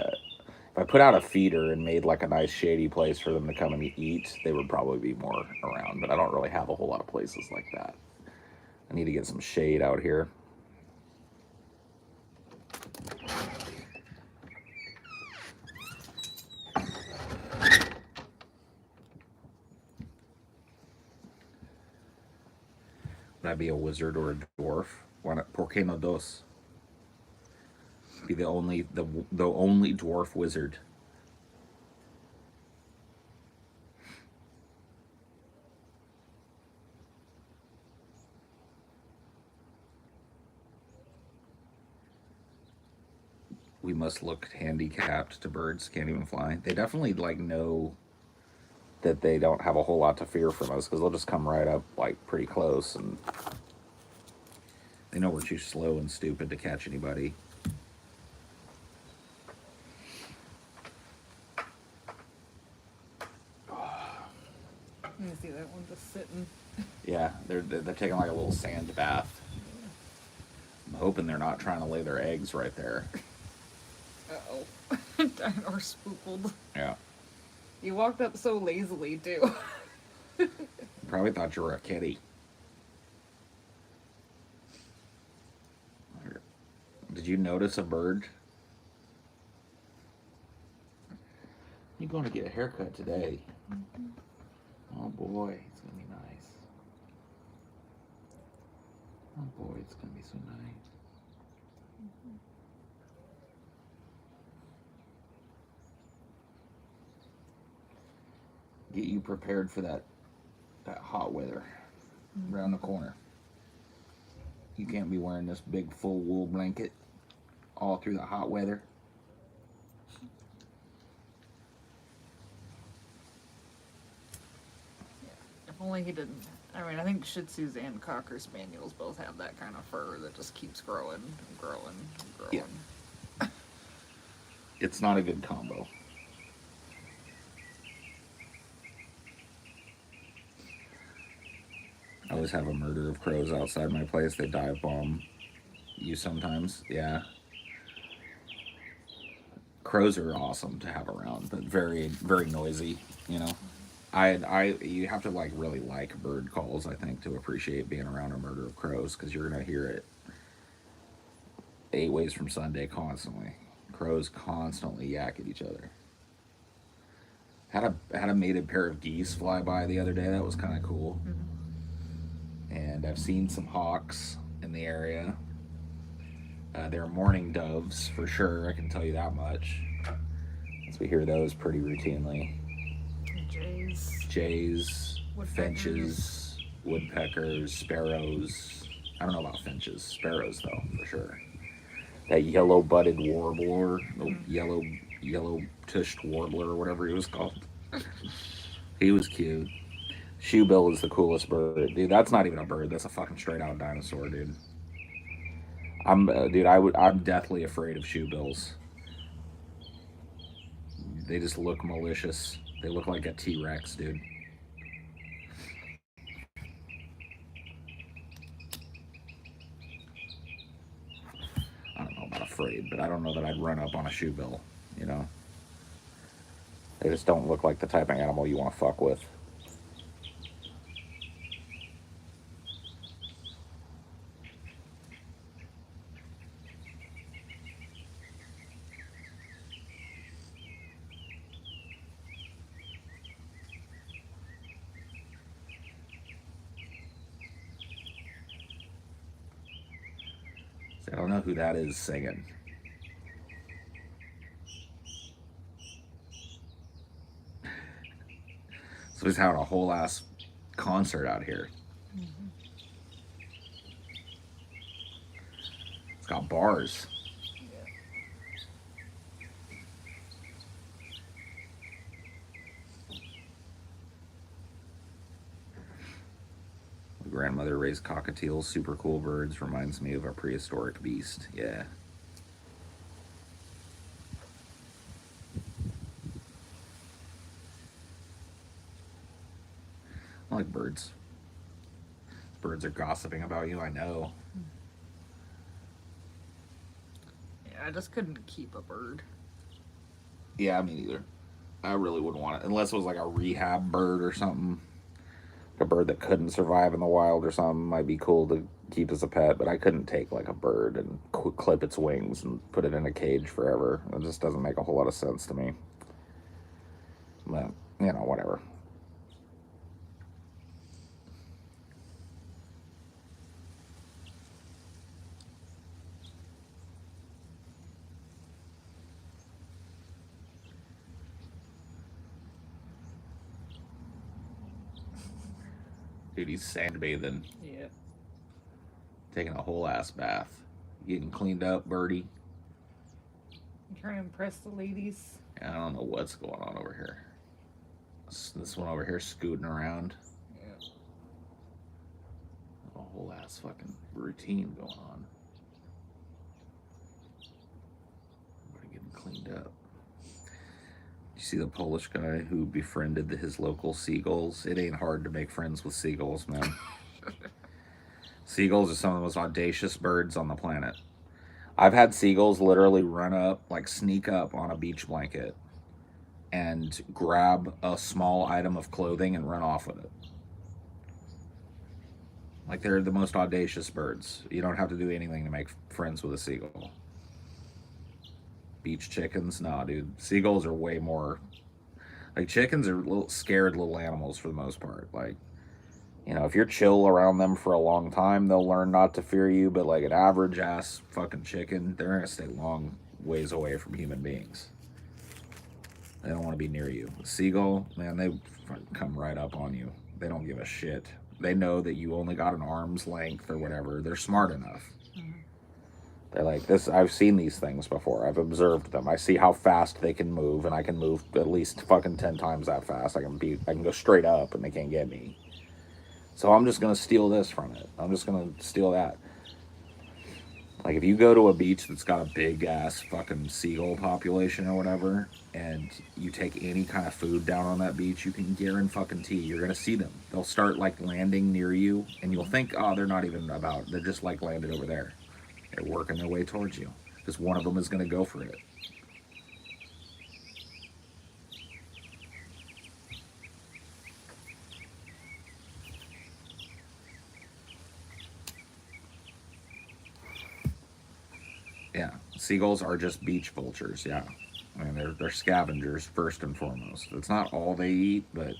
If I put out a feeder and made like a nice shady place for them to come and eat, they would probably be more around. But I don't really have a whole lot of places like that. I need to get some shade out here. Would I be a wizard or a dwarf? Why not? Por qué no dos? Be the only dwarf wizard. We must look handicapped to birds. Can't even fly. They definitely like know that they don't have a whole lot to fear from us because they'll just come right up like pretty close, and they know we're too slow and stupid to catch anybody. You see that one just sitting. Yeah, they're taking like a little sand bath. I'm hoping they're not trying to lay their eggs right there. Uh-oh. Or spookled. Yeah, You walked up so lazily, too. probably thought you were a kitty. Did you notice a bird? You're going to get a haircut today. Oh boy, it's gonna be nice. Oh boy, it's gonna be so nice. Get you prepared for that hot weather around the corner. You can't be wearing this big full wool blanket all through the hot weather. If only he didn't. I mean, I think Shih Tzus and Cocker Spaniels both have that kind of fur that just keeps growing and growing and growing. Yeah. It's not a good combo. I always have a murder of crows outside my place. They dive bomb you sometimes. Yeah. Crows are awesome to have around, but very, very noisy, you know. You have to like really like bird calls, I think, to appreciate being around a murder of crows because you're gonna hear it 8 ways from Sunday constantly. Crows constantly yak at each other. Had a mated pair of geese fly by the other day. That was kind of cool. And I've seen some hawks in the area. They're mourning doves for sure. I can tell you that much. As we hear those pretty routinely. Jays. Jays, Woodpeckers. finches, woodpeckers, sparrows. I don't know about finches. Sparrows though, for sure. That yellow-butted warbler, the yellow-tushed warbler, or whatever he was called. He was cute. Shoebill is the coolest bird, dude. That's not even a bird. That's a fucking straight-out dinosaur, dude. I'm deathly afraid of shoebills. They just look malicious. They look like a T-Rex, dude. I don't know about afraid, but I don't know that I'd run up on a shoebill, you know? They just don't look like the type of animal you want to fuck with. I don't know who that is singing. So he's having a whole ass concert out here. It's got bars. My grandmother raised cockatiels, super cool birds. Reminds me of a prehistoric beast. Yeah. I like birds. Birds are gossiping about you, I know. Yeah, I just couldn't keep a bird. Yeah, me neither. I really wouldn't want it unless it was like a rehab bird or something. A bird that couldn't survive in the wild or something might be cool to keep as a pet, but I couldn't take like a bird and clip its wings and put it in a cage forever. It just doesn't make a whole lot of sense to me. But, whatever. Dude, he's sandbathing, Yeah. taking a whole ass bath, getting cleaned up, birdie. I'm trying to impress the ladies. I don't know what's going on over here. This one over here scooting around. Yeah. A whole ass fucking routine going on. Everybody getting cleaned up. You see the Polish guy who befriended his local seagulls? It ain't hard to make friends with seagulls, man. Seagulls are some of the most audacious birds on the planet. I've had seagulls literally run up, like sneak up on a beach blanket and grab a small item of clothing and run off with it. Like they're the most audacious birds. You don't have to do anything to make friends with a seagull. Beach chickens, nah, dude. Seagulls are way more like chickens are little scared little animals for the most part. Like, if you're chill around them for a long time, they'll learn not to fear you. But like an average ass fucking chicken, they're gonna stay long ways away from human beings. They don't want to be near you. A seagull, man, they come right up on you. They don't give a shit. They know that you only got an arm's length or whatever. They're smart enough. Mm-hmm. They're like this. I've seen these things before. I've observed them. I see how fast they can move, and I can move at least fucking 10 times that fast. I can go straight up, and they can't get me. So I'm just gonna steal this from it. I'm just gonna steal that. Like if you go to a beach that's got a big ass fucking seagull population or whatever, and you take any kind of food down on that beach, you can guarantee you're gonna see them. They'll start like landing near you, and you'll think, oh, they're not even about. They're just like landed over there. They're working their way towards you because one of them is gonna go for it. Yeah, seagulls are just beach vultures. Yeah, I mean they're scavengers first and foremost. It's not all they eat, but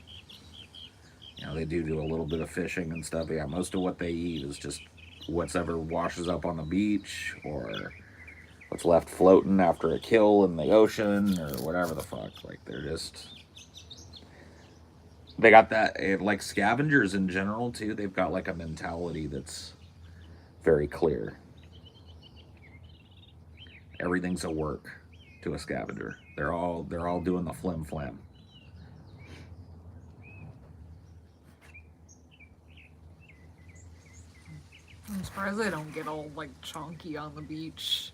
they do a little bit of fishing and stuff. Yeah, most of what they eat is just whatever washes up on the beach or what's left floating after a kill in the ocean or whatever the fuck. Like they got that like scavengers in general too. They've got like a mentality that's very clear. Everything's a work to a scavenger. They're all doing the flim flam. I'm surprised they don't get all like chonky on the beach.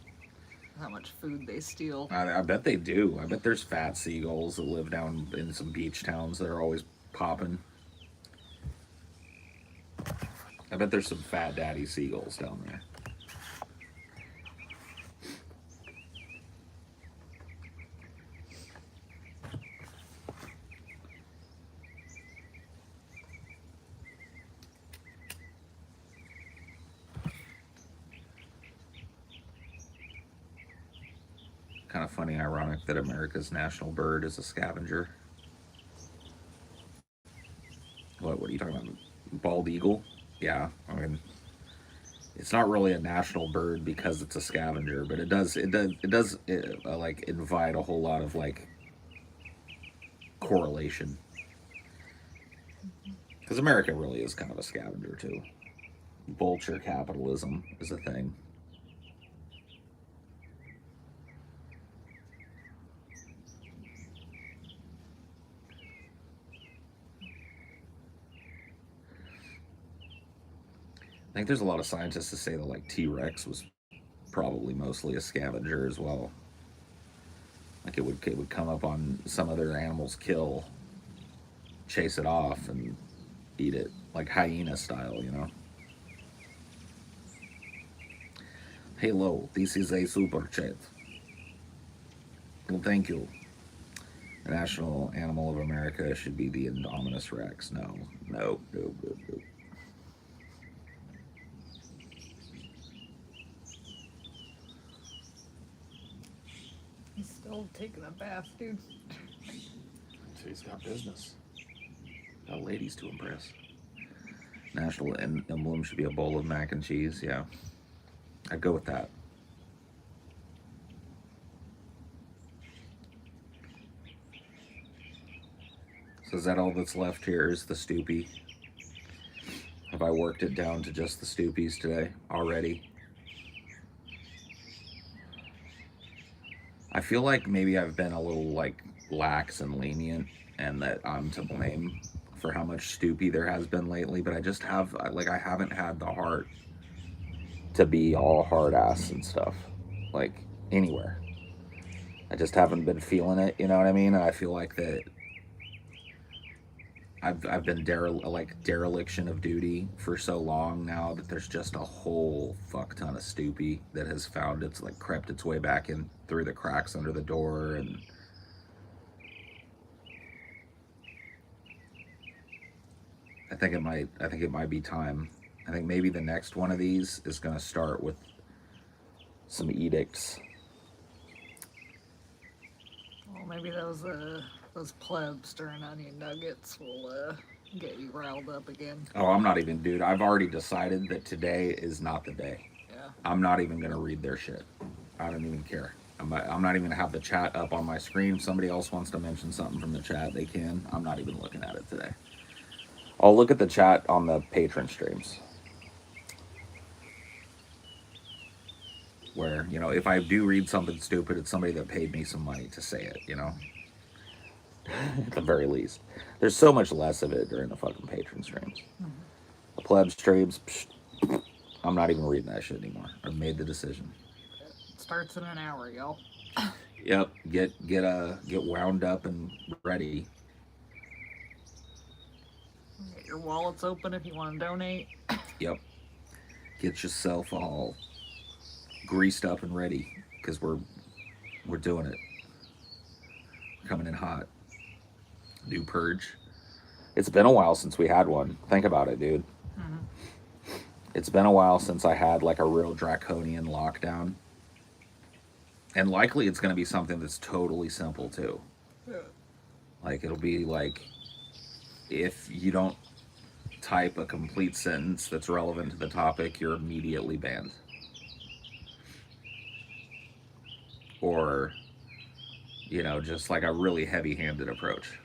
How much food they steal. I bet they do. I bet there's fat seagulls that live down in some beach towns that are always popping. I bet there's some fat daddy seagulls down there. Kind of funny, ironic that America's national bird is a scavenger. What are you talking about? Bald eagle? Yeah, I mean, it's not really a national bird because it's a scavenger, but it does like invite a whole lot of like correlation. Because America really is kind of a scavenger too. Vulture capitalism is a thing. I think there's a lot of scientists that say that like T Rex was probably mostly a scavenger as well. Like it would come up on some other animal's kill, chase it off, and eat it like hyena style. Hello, this is a super chat. Well, thank you. The national animal of America should be the Indominus Rex. No, no, no, no, no. He's still taking a bath, dude. So he's got business. Got ladies to impress. National emblem should be a bowl of mac and cheese. Yeah, I'd go with that. So is that all that's left here? Is the Stoopy? Have I worked it down to just the Stoopies today already? I feel like maybe I've been a little like lax and lenient, and that I'm to blame for how much Stoopy there has been lately. But I just have like I haven't had the heart to be all hard ass and stuff, like anywhere. I just haven't been feeling it. You know what I mean? And I feel like that I've been dereliction of duty for so long now that there's just a whole fuck ton of Stoopy that has found its like crept its way back in through the cracks under the door. And I think it might be time. I think maybe the next one of these is going to start with some edicts. Well, maybe those plebs stirring onion nuggets will get you riled up again. Oh, I'm not even, dude. I've already decided that today is not the day. Yeah. I'm not even going to read their shit. I don't even care. I'm not even going to have the chat up on my screen. If somebody else wants to mention something from the chat, they can. I'm not even looking at it today. I'll look at the chat on the patron streams. Where, you know, if I do read something stupid, it's somebody that paid me some money to say it, you know? At the very least. There's so much less of it during the fucking patron streams. Mm-hmm. The pleb streams, psh, I'm not even reading that shit anymore. I've made the decision. It starts in an hour, y'all. Yep, get wound up and ready. Get your wallets open if you want to donate. Yep. Get yourself all greased up and ready, because we're doing it. We're coming in hot. New purge. It's been a while since we had one. Think about it, dude. Mm-hmm. It's been a while since I had like a real draconian lockdown. And likely it's going to be something that's totally simple too. Yeah. Like it'll be like, if you don't type a complete sentence that's relevant to the topic, you're immediately banned. Or, you know, just like a really heavy-handed approach.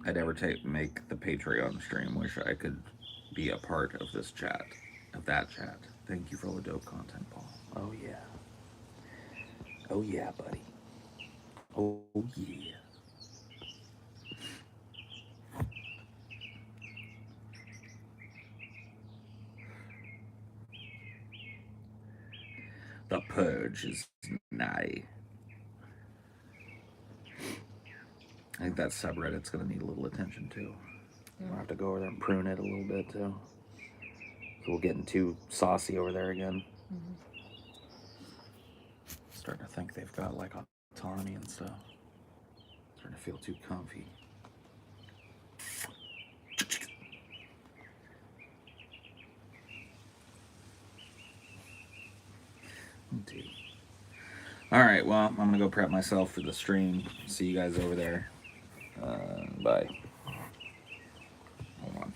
I never make the Patreon stream. Wish I could be a part of this chat, of that chat. Thank you for all the dope content, Paul. Oh yeah. Oh yeah, buddy. Oh yeah. The purge is nigh. I think that subreddit's gonna need a little attention too. We'll have to go over there and prune it a little bit too. So we're getting too saucy over there again. Mm-hmm. Starting to think they've got like autonomy and stuff. Starting to feel too comfy. Indeed. All right, well, I'm gonna go prep myself for the stream. See you guys over there. Bye. Hold on.